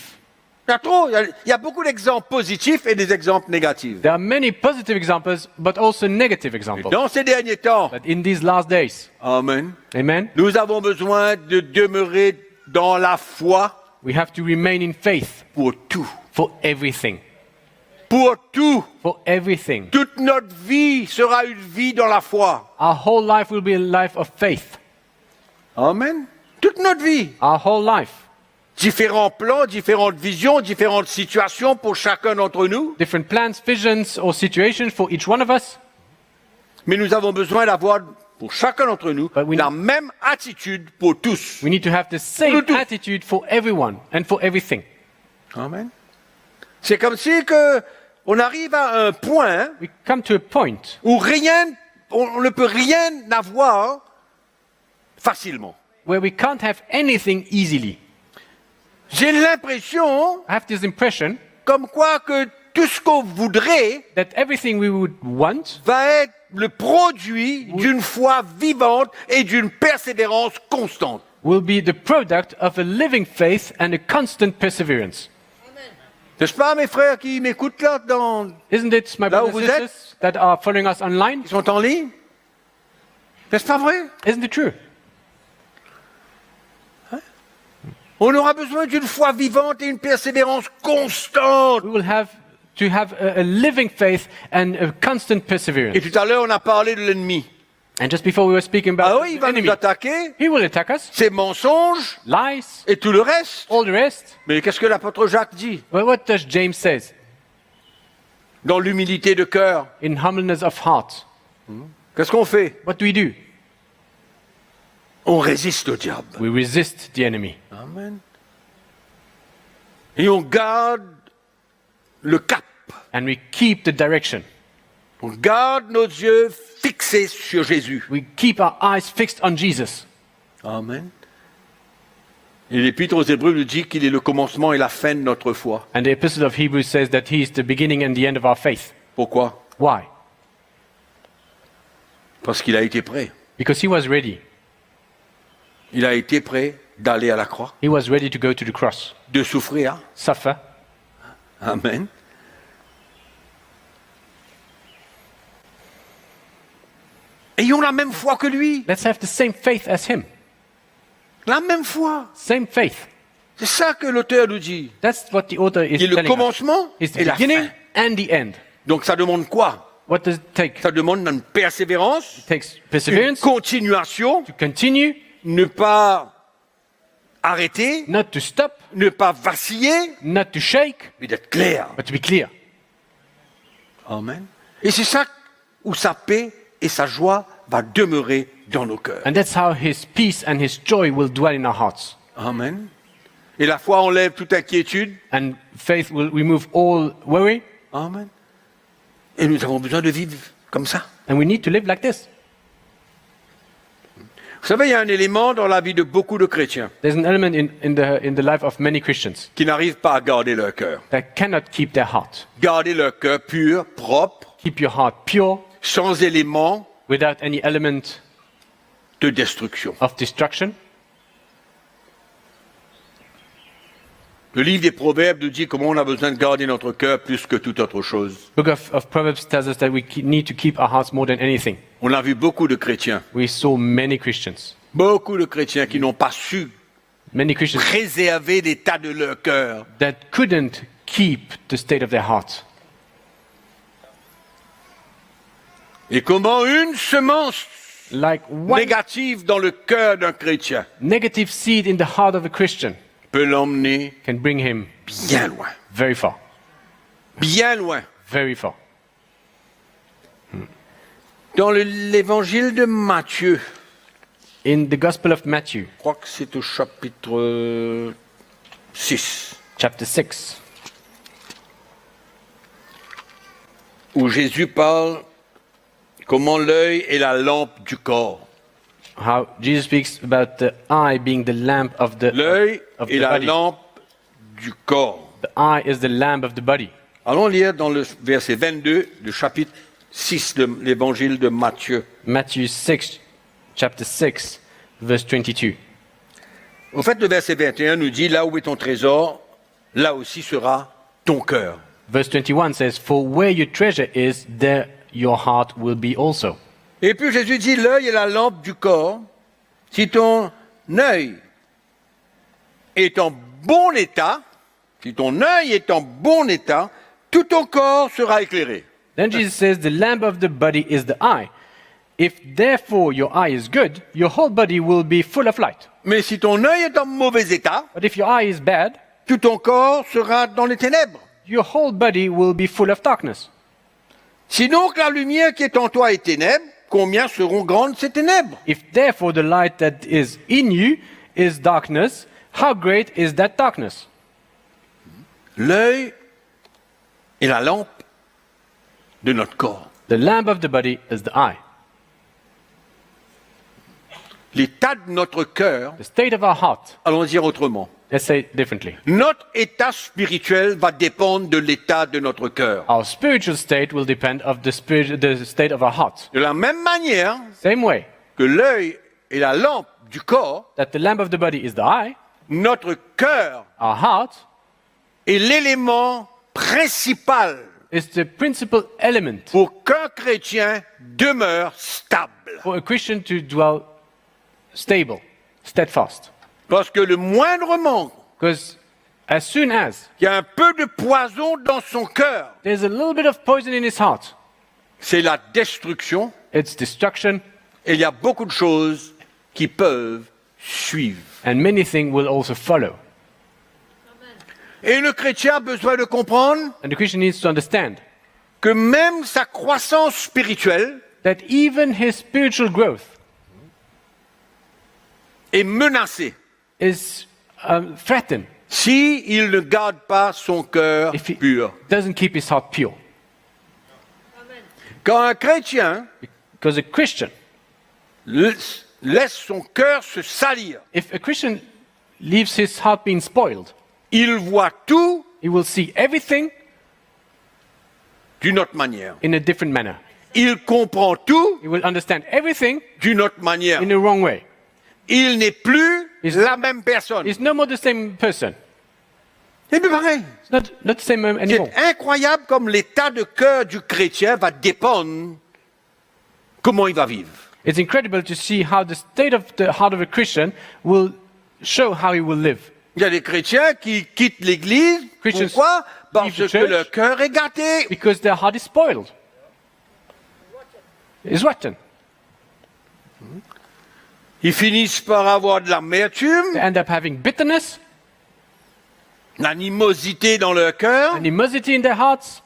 [SPEAKER 1] Il y a beaucoup d'exemples positifs et des exemples négatifs.
[SPEAKER 2] There are many positive examples, but also negative examples.
[SPEAKER 1] Dans ces derniers temps,
[SPEAKER 2] But in these last days,
[SPEAKER 1] amen,
[SPEAKER 2] amen,
[SPEAKER 1] nous avons besoin de demeurer dans la foi
[SPEAKER 2] we have to remain in faith
[SPEAKER 1] pour tout.
[SPEAKER 2] for everything.
[SPEAKER 1] Pour tout.
[SPEAKER 2] For everything.
[SPEAKER 1] Toute notre vie sera une vie dans la foi.
[SPEAKER 2] Our whole life will be a life of faith.
[SPEAKER 1] Amen. Toute notre vie.
[SPEAKER 2] Our whole life.
[SPEAKER 1] Différents plans, différentes visions, différentes situations pour chacun d'entre nous.
[SPEAKER 2] Different plans, visions, or situations for each one of us.
[SPEAKER 1] Mais nous avons besoin d'avoir, pour chacun d'entre nous,
[SPEAKER 2] But we
[SPEAKER 1] la
[SPEAKER 2] need-
[SPEAKER 1] même attitude pour tous.
[SPEAKER 2] We need to have the same
[SPEAKER 1] Pour tous.
[SPEAKER 2] attitude for everyone and for everything.
[SPEAKER 1] Amen. C'est comme si que on arrive à un point
[SPEAKER 2] We come to a point
[SPEAKER 1] où on ne peut rien avoir facilement.
[SPEAKER 2] where we can't have anything easily.
[SPEAKER 1] J'ai l'impression,
[SPEAKER 2] I have this impression
[SPEAKER 1] comme quoi que tout ce qu'on voudrait
[SPEAKER 2] that everything we would want
[SPEAKER 1] va être le produit d'une foi vivante et d'une persévérance constante.
[SPEAKER 2] will be the product of a living faith and a constant perseverance.
[SPEAKER 1] N'est-ce pas, mes frères qui m'écoutent là,
[SPEAKER 2] Isn't it, my
[SPEAKER 1] Là où
[SPEAKER 2] brothers
[SPEAKER 1] vous
[SPEAKER 2] and sisters that are following us online?
[SPEAKER 1] qui sont en ligne? N'est-ce pas vrai?
[SPEAKER 2] Isn't it true?
[SPEAKER 1] On aura besoin d'une foi vivante et une persévérance constante.
[SPEAKER 2] We will have to have a living faith and a constant perseverance.
[SPEAKER 1] Et tout à l'heure, on a parlé de l'ennemi.
[SPEAKER 2] And just before we were speaking about
[SPEAKER 1] Ah oui, il
[SPEAKER 2] the
[SPEAKER 1] va
[SPEAKER 2] enemy,
[SPEAKER 1] nous attaquer,
[SPEAKER 2] he will attack us,
[SPEAKER 1] ses mensonges
[SPEAKER 2] lies,
[SPEAKER 1] et tout le reste.
[SPEAKER 2] all the rest.
[SPEAKER 1] Mais qu'est-ce que l'apôtre Jacques dit?
[SPEAKER 2] Well, what does James says?
[SPEAKER 1] Dans l'humilité de cœur,
[SPEAKER 2] In humbleness of heart,
[SPEAKER 1] qu'est-ce qu'on fait?
[SPEAKER 2] what do?
[SPEAKER 1] On résiste au diable.
[SPEAKER 2] We resist the enemy.
[SPEAKER 1] Amen. Et on garde le cap.
[SPEAKER 2] And we keep the direction.
[SPEAKER 1] On garde nos yeux fixés sur Jésus.
[SPEAKER 2] We keep our eyes fixed on Jesus.
[SPEAKER 1] Amen. Et l'Épître aux Hébreux nous dit qu'il est le commencement et la fin de notre foi.
[SPEAKER 2] And the Epistle of Hebrews says that he is the beginning and the end of our faith.
[SPEAKER 1] Pourquoi?
[SPEAKER 2] Why?
[SPEAKER 1] Parce qu'il a été prêt.
[SPEAKER 2] Because he was ready.
[SPEAKER 1] Il a été prêt d'aller à la croix,
[SPEAKER 2] He was ready to go to the cross,
[SPEAKER 1] de souffrir.
[SPEAKER 2] suffer.
[SPEAKER 1] Amen. Ayons la même foi que lui.
[SPEAKER 2] Let's have the same faith as him.
[SPEAKER 1] La même foi.
[SPEAKER 2] Same faith.
[SPEAKER 1] C'est ça que l'auteur nous dit.
[SPEAKER 2] That's what the author is
[SPEAKER 1] Qui est le
[SPEAKER 2] telling us.
[SPEAKER 1] commencement
[SPEAKER 2] It's
[SPEAKER 1] et
[SPEAKER 2] the
[SPEAKER 1] la
[SPEAKER 2] beginning
[SPEAKER 1] fin.
[SPEAKER 2] and the end.
[SPEAKER 1] Donc ça demande quoi?
[SPEAKER 2] What does it take?
[SPEAKER 1] Ça demande une persévérance,
[SPEAKER 2] It takes
[SPEAKER 1] une
[SPEAKER 2] perseverance,
[SPEAKER 1] continuation,
[SPEAKER 2] to continue,
[SPEAKER 1] ne pas arrêter,
[SPEAKER 2] not to stop,
[SPEAKER 1] ne pas vaciller,
[SPEAKER 2] not to shake,
[SPEAKER 1] mais d'être clair.
[SPEAKER 2] but to be clear.
[SPEAKER 1] Amen. Et c'est ça où sa paix et sa joie va demeurer dans nos cœurs.
[SPEAKER 2] And that's how his peace and his joy will dwell in our hearts.
[SPEAKER 1] Amen. Et la foi enlève toute inquiétude.
[SPEAKER 2] And faith will remove all worry.
[SPEAKER 1] Amen. Et nous avons besoin de vivre comme ça.
[SPEAKER 2] And we need to live like this.
[SPEAKER 1] Vous savez, il y a un élément dans la vie de beaucoup de chrétiens
[SPEAKER 2] There's an element in the life of many Christians
[SPEAKER 1] qui n'arrivent pas à garder leur cœur.
[SPEAKER 2] that cannot keep their heart.
[SPEAKER 1] Garder leur cœur pur, propre,
[SPEAKER 2] Keep your heart pure,
[SPEAKER 1] sans élément
[SPEAKER 2] without any element
[SPEAKER 1] de destruction.
[SPEAKER 2] of destruction.
[SPEAKER 1] Le livre des Proverbes nous dit comment on a besoin de garder notre cœur plus que toute autre chose.
[SPEAKER 2] Book of Proverbs tells us that we need to keep our hearts more than anything.
[SPEAKER 1] On a vu beaucoup de chrétiens,
[SPEAKER 2] We saw many Christians
[SPEAKER 1] qui n'ont pas su
[SPEAKER 2] Christians
[SPEAKER 1] préserver l'état de leur cœur.
[SPEAKER 2] that couldn't keep the state of their heart.
[SPEAKER 1] Et comment une semence
[SPEAKER 2] Like one
[SPEAKER 1] négative dans le cœur d'un chrétien
[SPEAKER 2] negative seed in the heart of a Christian
[SPEAKER 1] peut l'emmener
[SPEAKER 2] can bring him
[SPEAKER 1] bien loin.
[SPEAKER 2] very far,
[SPEAKER 1] Bien loin.
[SPEAKER 2] very far.
[SPEAKER 1] Dans l'évangile de Matthieu,
[SPEAKER 2] In the Gospel of Matthew,
[SPEAKER 1] je crois que c'est au chapitre 6,
[SPEAKER 2] chapter 6,
[SPEAKER 1] où Jésus parle comment l'œil est la lampe du corps.
[SPEAKER 2] how Jesus speaks about the eye being the lamp of the
[SPEAKER 1] L'œil
[SPEAKER 2] of
[SPEAKER 1] est
[SPEAKER 2] the
[SPEAKER 1] la
[SPEAKER 2] body.
[SPEAKER 1] lampe du corps.
[SPEAKER 2] The eye is the lamp of the body.
[SPEAKER 1] Allons lire dans le verset 22 du chapitre 6 de l'évangile de Matthieu.
[SPEAKER 2] Matthew 6, chapter 6, verse 22.
[SPEAKER 1] Au fait, le verset 21 nous dit, là où est ton trésor, là aussi sera ton cœur.
[SPEAKER 2] Verse 21 says, "For where your treasure is, there your heart will be also."
[SPEAKER 1] Et puis Jésus dit, l'œil est la lampe du corps. Si ton œil est en bon état, si ton œil est en bon état, tout ton corps sera éclairé.
[SPEAKER 2] Then Jesus says, "The lamp of the body is the eye. If therefore your eye is good, your whole body will be full of light.
[SPEAKER 1] Mais si ton œil est en mauvais état,
[SPEAKER 2] But if your eye is bad,
[SPEAKER 1] tout ton corps sera dans les ténèbres.
[SPEAKER 2] your whole body will be full of darkness.
[SPEAKER 1] Si donc la lumière qui est en toi est ténèbres, combien seront grandes ces ténèbres?
[SPEAKER 2] If therefore the light that is in you is darkness, how great is that darkness?"
[SPEAKER 1] L'œil est la lampe de notre corps.
[SPEAKER 2] The lamp of the body is the eye.
[SPEAKER 1] L'état de notre cœur,
[SPEAKER 2] The state of our heart,
[SPEAKER 1] allons dire autrement.
[SPEAKER 2] let's say it differently.
[SPEAKER 1] Notre état spirituel va dépendre de l'état de notre cœur.
[SPEAKER 2] Our spiritual state will depend of the state of our heart.
[SPEAKER 1] De la même manière
[SPEAKER 2] Same way
[SPEAKER 1] que l'œil est la lampe du corps,
[SPEAKER 2] that the lamp of the body is the eye,
[SPEAKER 1] notre cœur
[SPEAKER 2] our heart
[SPEAKER 1] est l'élément principal
[SPEAKER 2] is the principal element
[SPEAKER 1] pour qu'un chrétien demeure stable.
[SPEAKER 2] for a Christian to dwell stable, steadfast.
[SPEAKER 1] Parce que le moindrement
[SPEAKER 2] Because as soon as
[SPEAKER 1] qu'il y a un peu de poison dans son cœur,
[SPEAKER 2] there's a little bit of poison in his heart,
[SPEAKER 1] c'est la destruction
[SPEAKER 2] it's destruction,
[SPEAKER 1] et il y a beaucoup de choses qui peuvent suivre.
[SPEAKER 2] and many things will also follow.
[SPEAKER 1] Et le chrétien a besoin de comprendre
[SPEAKER 2] And the Christian needs to understand
[SPEAKER 1] que même sa croissance spirituelle
[SPEAKER 2] that even his spiritual growth
[SPEAKER 1] est menacée
[SPEAKER 2] is threatened
[SPEAKER 1] si il ne garde pas son cœur
[SPEAKER 2] if he
[SPEAKER 1] pur.
[SPEAKER 2] doesn't keep his heart pure.
[SPEAKER 1] Quand un chrétien
[SPEAKER 2] Because a Christian,
[SPEAKER 1] laisse son cœur se salir,
[SPEAKER 2] if a Christian leaves his heart being spoiled,
[SPEAKER 1] il voit tout
[SPEAKER 2] he will see everything
[SPEAKER 1] d'une autre manière.
[SPEAKER 2] in a different manner.
[SPEAKER 1] Il comprend tout
[SPEAKER 2] He will understand everything
[SPEAKER 1] d'une autre manière.
[SPEAKER 2] in a wrong way.
[SPEAKER 1] Il n'est plus
[SPEAKER 2] Is-
[SPEAKER 1] la même personne.
[SPEAKER 2] He's no more the same person.
[SPEAKER 1] C'est plus pareil.
[SPEAKER 2] It's not the same anymore.
[SPEAKER 1] C'est incroyable comme l'état de cœur du chrétien va dépendre comment il va vivre.
[SPEAKER 2] It's incredible to see how the state of the heart of a Christian will show how he will live.
[SPEAKER 1] Il y a des chrétiens qui quittent l'église.
[SPEAKER 2] Christians
[SPEAKER 1] Pourquoi? Parce
[SPEAKER 2] leave the
[SPEAKER 1] que
[SPEAKER 2] church.
[SPEAKER 1] leur cœur est gâté.
[SPEAKER 2] Because their heart is spoiled. It's rotten.
[SPEAKER 1] Ils finissent par avoir de
[SPEAKER 2] They
[SPEAKER 1] l'amertume,
[SPEAKER 2] end up having bitterness,
[SPEAKER 1] l'animosité dans leur cœur.
[SPEAKER 2] animosity in their hearts.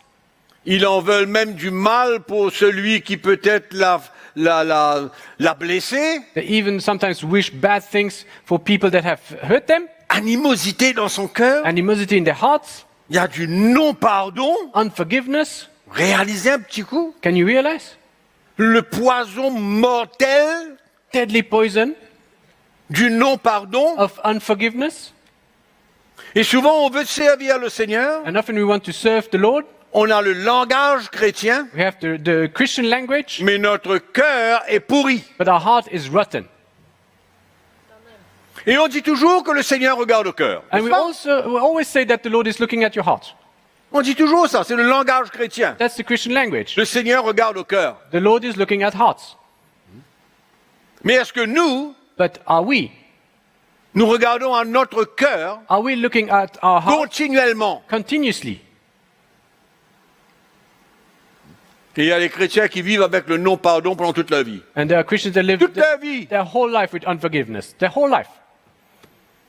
[SPEAKER 1] Ils en veulent même du mal pour celui qui peut-être l'a blessé.
[SPEAKER 2] They even sometimes wish bad things for people that have hurt them.
[SPEAKER 1] Animosité dans son cœur.
[SPEAKER 2] Animosity in their hearts.
[SPEAKER 1] Il y a du non-pardon.
[SPEAKER 2] Unforgiveness.
[SPEAKER 1] Réalisez un petit coup.
[SPEAKER 2] Can you realize?
[SPEAKER 1] Le poison mortel
[SPEAKER 2] Deadly poison
[SPEAKER 1] du non-pardon.
[SPEAKER 2] of unforgiveness.
[SPEAKER 1] Et souvent, on veut servir le Seigneur.
[SPEAKER 2] And often we want to serve the Lord.
[SPEAKER 1] On a le langage chrétien,
[SPEAKER 2] We have the Christian language,
[SPEAKER 1] mais notre cœur est pourri.
[SPEAKER 2] but our heart is rotten.
[SPEAKER 1] Et on dit toujours que le Seigneur regarde au cœur.
[SPEAKER 2] And we always say that the Lord is looking at your heart.
[SPEAKER 1] On dit toujours ça, c'est le langage chrétien.
[SPEAKER 2] That's the Christian language.
[SPEAKER 1] Le Seigneur regarde au cœur.
[SPEAKER 2] The Lord is looking at hearts.
[SPEAKER 1] Mais est-ce que
[SPEAKER 2] But
[SPEAKER 1] nous regardons à notre cœur
[SPEAKER 2] are we looking at our heart
[SPEAKER 1] continuellement?
[SPEAKER 2] continuously?
[SPEAKER 1] Et il y a des chrétiens qui vivent avec le non-pardon pendant toute leur vie.
[SPEAKER 2] And there are Christians that live
[SPEAKER 1] Toute leur vie.
[SPEAKER 2] their whole life with unforgiveness. Their whole life.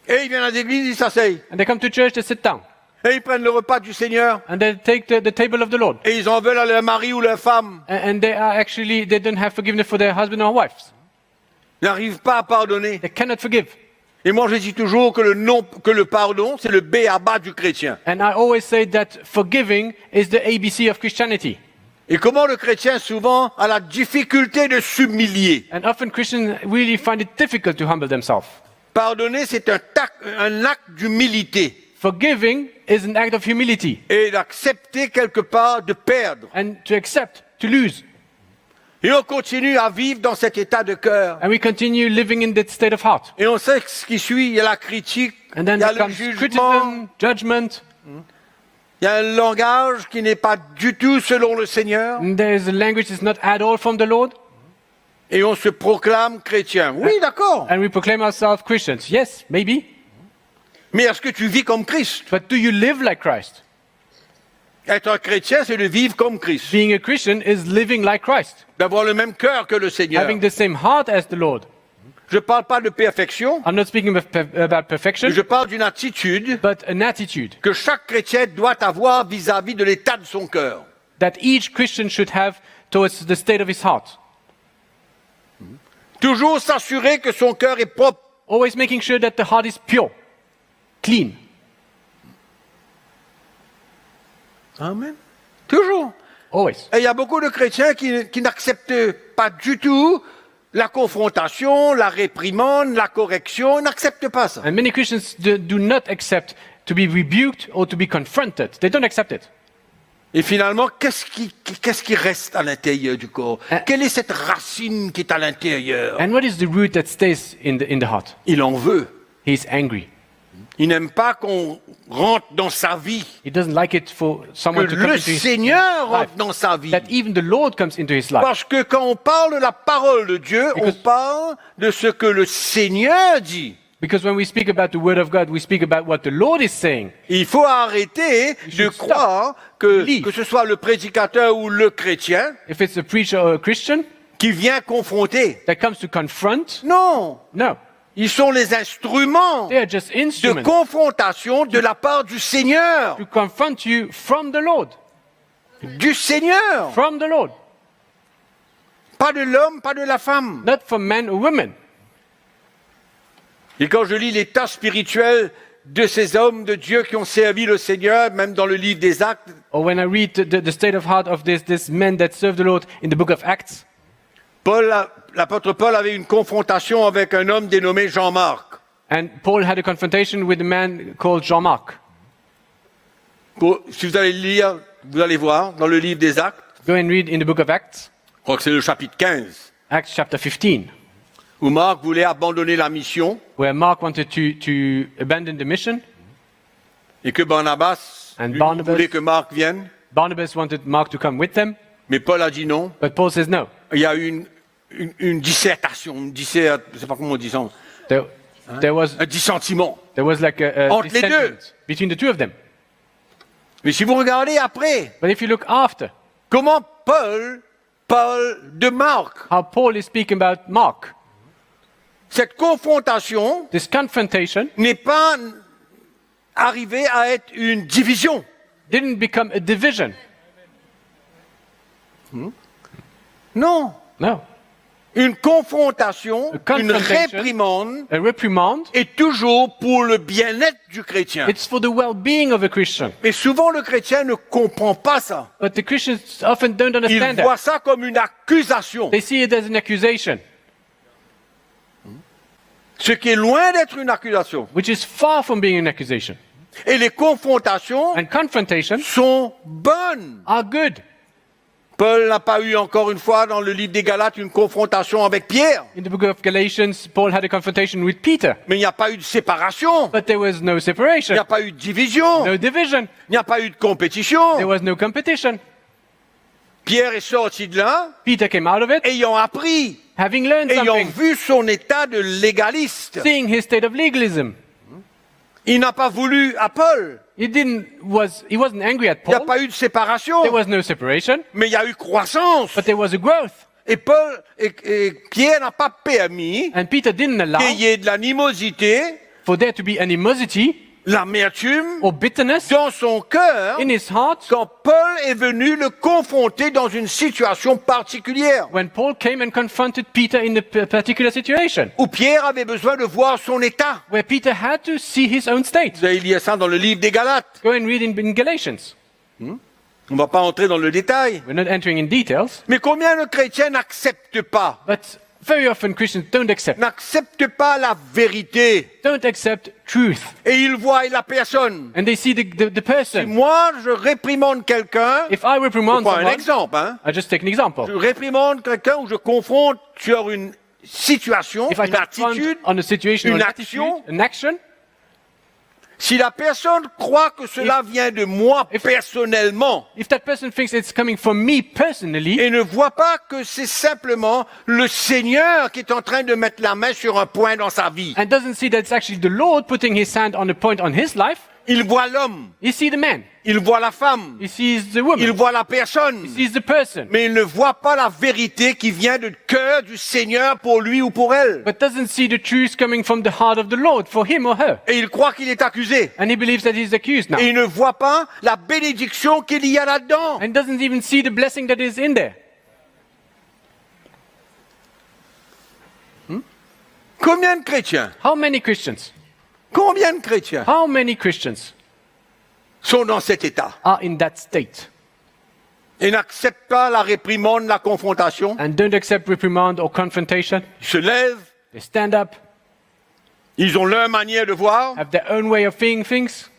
[SPEAKER 1] Et ils viennent à l'église, ils s'asseyent.
[SPEAKER 2] And they come to church, they sit down.
[SPEAKER 1] Et ils prennent le repas du Seigneur.
[SPEAKER 2] And they take the table of the Lord.
[SPEAKER 1] Et ils en veulent à leur mari ou leur femme.
[SPEAKER 2] And they don't have forgiveness for their husband or wives.
[SPEAKER 1] Ils n'arrivent pas à pardonner.
[SPEAKER 2] They cannot forgive.
[SPEAKER 1] Et moi, je dis toujours que le pardon, c'est le b.a.-ba du chrétien.
[SPEAKER 2] And I always say that forgiving is the ABC of Christianity.
[SPEAKER 1] Et comment le chrétien, souvent, a la difficulté de s'humilier.
[SPEAKER 2] And often Christians really find it difficult to humble themselves.
[SPEAKER 1] Pardonner, c'est un acte d'humilité.
[SPEAKER 2] Forgiving is an act of humility.
[SPEAKER 1] Et d'accepter quelque part de perdre.
[SPEAKER 2] And to accept, to lose.
[SPEAKER 1] Et on continue à vivre dans cet état de cœur.
[SPEAKER 2] And we continue living in that state of heart.
[SPEAKER 1] Et on sait que ce qui suit, il y a la critique,
[SPEAKER 2] And
[SPEAKER 1] il
[SPEAKER 2] then
[SPEAKER 1] y a
[SPEAKER 2] there
[SPEAKER 1] le
[SPEAKER 2] comes
[SPEAKER 1] jugement,
[SPEAKER 2] criticism, judgment.
[SPEAKER 1] il y a un langage qui n'est pas du tout selon le Seigneur.
[SPEAKER 2] And there is a language that's not at all from the Lord.
[SPEAKER 1] Et on se proclame chrétien. Oui, d'accord.
[SPEAKER 2] And we proclaim ourselves Christians. Yes, maybe.
[SPEAKER 1] Mais est-ce que tu vis comme Christ?
[SPEAKER 2] But do you live like Christ?
[SPEAKER 1] Être un chrétien, c'est de vivre comme Christ.
[SPEAKER 2] Being a Christian is living like Christ.
[SPEAKER 1] D'avoir le même cœur que le Seigneur.
[SPEAKER 2] Having the same heart as the Lord.
[SPEAKER 1] Je ne parle pas de perfection,
[SPEAKER 2] I'm not speaking about perfection,
[SPEAKER 1] je parle d'une attitude
[SPEAKER 2] but an attitude
[SPEAKER 1] que chaque chrétien doit avoir vis-à-vis de l'état de son cœur.
[SPEAKER 2] that each Christian should have towards the state of his heart.
[SPEAKER 1] Toujours s'assurer que son cœur est propre.
[SPEAKER 2] Always making sure that the heart is pure, clean.
[SPEAKER 1] Amen. Toujours.
[SPEAKER 2] Always.
[SPEAKER 1] Et il y a beaucoup de chrétiens qui n'acceptent pas du tout la confrontation, la réprimande, la correction. Ils n'acceptent pas ça.
[SPEAKER 2] And many Christians do not accept to be rebuked or to be confronted. They don't accept it.
[SPEAKER 1] Et finalement, qu'est-ce qui reste à l'intérieur du corps? Quelle est cette racine qui est à l'intérieur?
[SPEAKER 2] And what is the root that stays in the heart?
[SPEAKER 1] Il en veut.
[SPEAKER 2] He is angry.
[SPEAKER 1] Il n'aime pas qu'on rentre dans sa vie.
[SPEAKER 2] He doesn't like it for
[SPEAKER 1] Que
[SPEAKER 2] someone to come
[SPEAKER 1] le
[SPEAKER 2] into his
[SPEAKER 1] Seigneur rentre
[SPEAKER 2] life.
[SPEAKER 1] dans sa vie.
[SPEAKER 2] That even the Lord comes into his life.
[SPEAKER 1] Parce que quand on parle de la parole de Dieu, on
[SPEAKER 2] Because-
[SPEAKER 1] parle de ce que le Seigneur dit.
[SPEAKER 2] Because when we speak about the word of God, we speak about what the Lord is saying.
[SPEAKER 1] Il faut arrêter de
[SPEAKER 2] should stop.
[SPEAKER 1] croire
[SPEAKER 2] Believe.
[SPEAKER 1] que ce soit le prédicateur ou le chrétien
[SPEAKER 2] If it's a preacher or a Christian
[SPEAKER 1] qui vient confronter.
[SPEAKER 2] that comes to confront,
[SPEAKER 1] Non,
[SPEAKER 2] no.
[SPEAKER 1] ils sont les instruments
[SPEAKER 2] They are just
[SPEAKER 1] de
[SPEAKER 2] instruments
[SPEAKER 1] confrontation de la part du Seigneur.
[SPEAKER 2] to confront you from the Lord.
[SPEAKER 1] Du Seigneur.
[SPEAKER 2] From the Lord.
[SPEAKER 1] Pas de l'homme, pas de la femme.
[SPEAKER 2] Not from men or women.
[SPEAKER 1] Et quand je lis l'état spirituel de ces hommes de Dieu qui ont servi le Seigneur, même dans le livre des Actes,
[SPEAKER 2] Or when I read the state of heart of this men that serve the Lord in the book of Acts,
[SPEAKER 1] l'apôtre Paul avait une confrontation avec un homme dénommé Jean-Marc.
[SPEAKER 2] and Paul had a confrontation with a man called Jean-Marc.
[SPEAKER 1] Si vous allez lire, vous allez voir dans le livre des Actes,
[SPEAKER 2] Go and read in the book of Acts.
[SPEAKER 1] crois que c'est le chapitre 15,
[SPEAKER 2] Acts chapter 15,
[SPEAKER 1] où Marc voulait abandonner la mission
[SPEAKER 2] where Mark wanted to abandon the mission.
[SPEAKER 1] et que Barnabas
[SPEAKER 2] And
[SPEAKER 1] lui
[SPEAKER 2] Barnabas-
[SPEAKER 1] voulait que Marc vienne.
[SPEAKER 2] Barnabas wanted Mark to come with them,
[SPEAKER 1] Mais Paul a dit non.
[SPEAKER 2] but Paul says no.
[SPEAKER 1] Il y a eu une dissertation, je ne sais pas comment on dit ça,
[SPEAKER 2] There was
[SPEAKER 1] un dissentiment.
[SPEAKER 2] like a
[SPEAKER 1] Entre les
[SPEAKER 2] dissentiment
[SPEAKER 1] deux.
[SPEAKER 2] between the two of them.
[SPEAKER 1] Mais si vous regardez après,
[SPEAKER 2] But if you look after,
[SPEAKER 1] comment Paul parle de Marc,
[SPEAKER 2] how Paul is speaking about Mark,
[SPEAKER 1] cette confrontation
[SPEAKER 2] this confrontation
[SPEAKER 1] n'est pas arrivée à être une division.
[SPEAKER 2] didn't become a division.
[SPEAKER 1] Non.
[SPEAKER 2] No.
[SPEAKER 1] Une confrontation,
[SPEAKER 2] A
[SPEAKER 1] une
[SPEAKER 2] confrontation.
[SPEAKER 1] réprimande
[SPEAKER 2] A reprimand,
[SPEAKER 1] est toujours pour le bien-être du chrétien.
[SPEAKER 2] it's for the well-being of a Christian.
[SPEAKER 1] Mais souvent le chrétien ne comprend pas ça.
[SPEAKER 2] But the Christians often don't
[SPEAKER 1] Il
[SPEAKER 2] understand
[SPEAKER 1] voit
[SPEAKER 2] that.
[SPEAKER 1] ça comme une accusation.
[SPEAKER 2] They see it as an accusation,
[SPEAKER 1] Ce qui est loin d'être une accusation.
[SPEAKER 2] which is far from being an accusation.
[SPEAKER 1] Et les confrontations
[SPEAKER 2] And confrontations
[SPEAKER 1] sont bonnes.
[SPEAKER 2] are good.
[SPEAKER 1] Paul n'a pas eu encore une fois dans le livre des Galates une confrontation avec Pierre.
[SPEAKER 2] In the book of Galatians, Paul had a confrontation with Peter,
[SPEAKER 1] Mais il n'y a pas eu de séparation.
[SPEAKER 2] but there was no
[SPEAKER 1] Il n'y
[SPEAKER 2] separation,
[SPEAKER 1] a pas eu de division.
[SPEAKER 2] no division,
[SPEAKER 1] Il n'y a pas eu de
[SPEAKER 2] there
[SPEAKER 1] compétition.
[SPEAKER 2] was no competition.
[SPEAKER 1] Pierre est sorti de là,
[SPEAKER 2] Peter came out of it,
[SPEAKER 1] ayant appris,
[SPEAKER 2] having learned
[SPEAKER 1] ayant
[SPEAKER 2] something,
[SPEAKER 1] vu son état de légaliste.
[SPEAKER 2] seeing his state of legalism.
[SPEAKER 1] Il n'a pas voulu à Paul.
[SPEAKER 2] He wasn't angry at
[SPEAKER 1] Il n'y a
[SPEAKER 2] Paul.
[SPEAKER 1] pas eu de séparation.
[SPEAKER 2] There was no separation,
[SPEAKER 1] Mais il y a eu croissance.
[SPEAKER 2] but there was a growth.
[SPEAKER 1] Et Paul et Pierre n'a pas permis
[SPEAKER 2] And Peter didn't allow
[SPEAKER 1] qu'il y ait de l'animosité,
[SPEAKER 2] for there to be animosity
[SPEAKER 1] l'amertume
[SPEAKER 2] or bitterness
[SPEAKER 1] dans son cœur
[SPEAKER 2] in his heart
[SPEAKER 1] quand Paul est venu le confronter dans une situation particulière
[SPEAKER 2] when Paul came and confronted Peter in a particular situation,
[SPEAKER 1] où Pierre avait besoin de voir son état.
[SPEAKER 2] where Peter had to see his own state.
[SPEAKER 1] Vous avez lu ça dans le livre des Galates.
[SPEAKER 2] Go and read in Galatians.
[SPEAKER 1] On ne va pas entrer dans le détail.
[SPEAKER 2] We're not entering in details,
[SPEAKER 1] Mais combien de chrétiens n'acceptent pas,
[SPEAKER 2] but very often Christians don't accept
[SPEAKER 1] la vérité
[SPEAKER 2] truth,
[SPEAKER 1] et ils voient la personne.
[SPEAKER 2] and they see the
[SPEAKER 1] Si
[SPEAKER 2] person.
[SPEAKER 1] moi, je réprimande quelqu'un,
[SPEAKER 2] If I
[SPEAKER 1] je
[SPEAKER 2] reprimand
[SPEAKER 1] prends un
[SPEAKER 2] someone,
[SPEAKER 1] exemple, hein.
[SPEAKER 2] I just take an example.
[SPEAKER 1] Je réprimande quelqu'un ou je confronte sur une situation,
[SPEAKER 2] If I
[SPEAKER 1] une
[SPEAKER 2] confront
[SPEAKER 1] attitude,
[SPEAKER 2] on a situation or
[SPEAKER 1] une
[SPEAKER 2] an
[SPEAKER 1] action,
[SPEAKER 2] attitude, an action,
[SPEAKER 1] si la personne croit que cela vient de moi personnellement
[SPEAKER 2] if that person thinks it's coming from me personally,
[SPEAKER 1] et ne voit pas que c'est simplement le Seigneur qui est en train de mettre la main sur un point dans sa vie,
[SPEAKER 2] and doesn't see that it's actually the Lord putting his hand on a point on his life,
[SPEAKER 1] il voit l'homme,
[SPEAKER 2] he sees the man,
[SPEAKER 1] il voit la femme,
[SPEAKER 2] he sees the
[SPEAKER 1] il
[SPEAKER 2] woman,
[SPEAKER 1] voit la personne,
[SPEAKER 2] he sees the person,
[SPEAKER 1] mais il ne voit pas la vérité qui vient du cœur du Seigneur pour lui ou pour elle.
[SPEAKER 2] but doesn't see the truth coming from the heart of the Lord for him or her.
[SPEAKER 1] Et il croit qu'il est accusé.
[SPEAKER 2] And he believes that he's accused now.
[SPEAKER 1] Et il ne voit pas la bénédiction qu'il y a là-dedans.
[SPEAKER 2] And doesn't even see the blessing that is in there.
[SPEAKER 1] Combien de chrétiens,
[SPEAKER 2] How many Christians
[SPEAKER 1] sont dans cet état
[SPEAKER 2] are in that state
[SPEAKER 1] et n'acceptent pas la réprimande, la confrontation?
[SPEAKER 2] and don't accept reprimand or confrontation?
[SPEAKER 1] Ils se lèvent,
[SPEAKER 2] They stand up,
[SPEAKER 1] ils ont leur manière de voir,
[SPEAKER 2] have their own way of seeing things,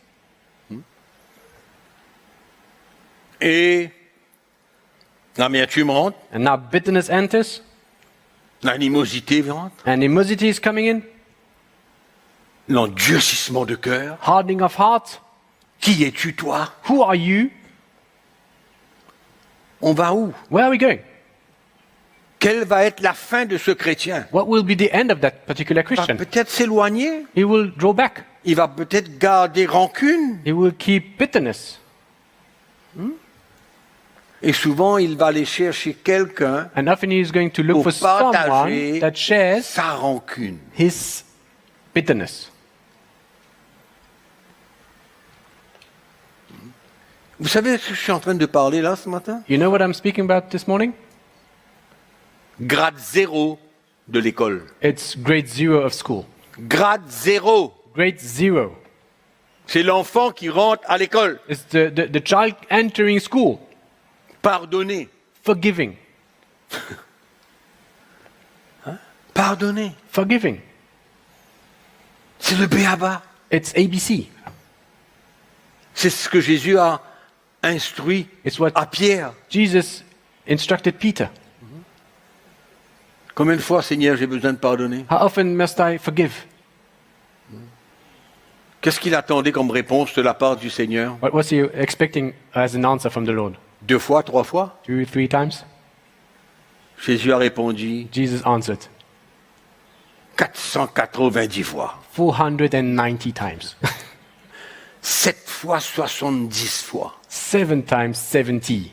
[SPEAKER 1] et l'amertume rentre,
[SPEAKER 2] and now bitterness enters,
[SPEAKER 1] l'animosité rentre,
[SPEAKER 2] animosity is coming in,
[SPEAKER 1] l'endurcissement de cœur.
[SPEAKER 2] hardening of heart.
[SPEAKER 1] Qui es-tu, toi?
[SPEAKER 2] Who are you?
[SPEAKER 1] On va où?
[SPEAKER 2] Where are we going?
[SPEAKER 1] Quelle va être la fin de ce chrétien?
[SPEAKER 2] What will be the end of that particular
[SPEAKER 1] Il va
[SPEAKER 2] Christian?
[SPEAKER 1] peut-être s'éloigner,
[SPEAKER 2] He will draw back.
[SPEAKER 1] il va peut-être garder rancune,
[SPEAKER 2] He will keep bitterness.
[SPEAKER 1] et souvent il va aller chercher quelqu'un
[SPEAKER 2] And often he is going to look
[SPEAKER 1] pour
[SPEAKER 2] for someone
[SPEAKER 1] partager
[SPEAKER 2] that shares
[SPEAKER 1] sa rancune.
[SPEAKER 2] his bitterness.
[SPEAKER 1] Vous savez ce que je suis en train de parler là ce matin?
[SPEAKER 2] You know what I'm speaking about this morning?
[SPEAKER 1] Grade 0 de l'école.
[SPEAKER 2] It's grade 0 of school.
[SPEAKER 1] Grade 0.
[SPEAKER 2] Grade 0.
[SPEAKER 1] C'est l'enfant qui rentre à l'école.
[SPEAKER 2] It's the child entering school,
[SPEAKER 1] Pardonner.
[SPEAKER 2] forgiving.
[SPEAKER 1] Pardonner.
[SPEAKER 2] Forgiving.
[SPEAKER 1] C'est le béaba.
[SPEAKER 2] It's ABC.
[SPEAKER 1] C'est ce que Jésus a instruit
[SPEAKER 2] It's what
[SPEAKER 1] à Pierre.
[SPEAKER 2] Jesus instructed Peter.
[SPEAKER 1] Combien de fois, Seigneur, j'ai besoin de pardonner?
[SPEAKER 2] How often must I forgive?
[SPEAKER 1] Qu'est-ce qu'il attendait comme réponse de la part du Seigneur?
[SPEAKER 2] What was he expecting as an answer from the Lord?
[SPEAKER 1] 2 fois, 3 fois?
[SPEAKER 2] 2, 3 times?
[SPEAKER 1] Jésus a répondu
[SPEAKER 2] Jesus answered,
[SPEAKER 1] 490 fois.
[SPEAKER 2] 490 times.
[SPEAKER 1] 7 fois, 70 fois.
[SPEAKER 2] 7 times 70.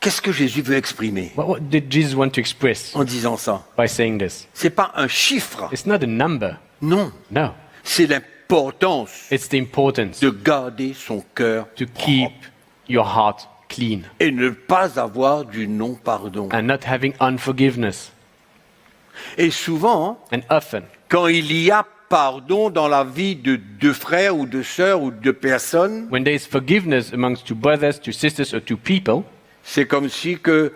[SPEAKER 1] Qu'est-ce que Jésus veut exprimer
[SPEAKER 2] What did Jesus want to express
[SPEAKER 1] en disant ça?
[SPEAKER 2] by saying this?
[SPEAKER 1] C'est pas un chiffre.
[SPEAKER 2] It's not a number.
[SPEAKER 1] Non.
[SPEAKER 2] No.
[SPEAKER 1] C'est l'importance
[SPEAKER 2] It's the importance
[SPEAKER 1] de garder son cœur
[SPEAKER 2] to keep your heart clean
[SPEAKER 1] et ne pas avoir du non-pardon.
[SPEAKER 2] and not having unforgiveness.
[SPEAKER 1] Et souvent,
[SPEAKER 2] And often,
[SPEAKER 1] quand il y a pardon dans la vie de 2 frères ou de sœurs ou de personnes,
[SPEAKER 2] when there is forgiveness amongst two brothers, two sisters, or two people,
[SPEAKER 1] c'est comme si que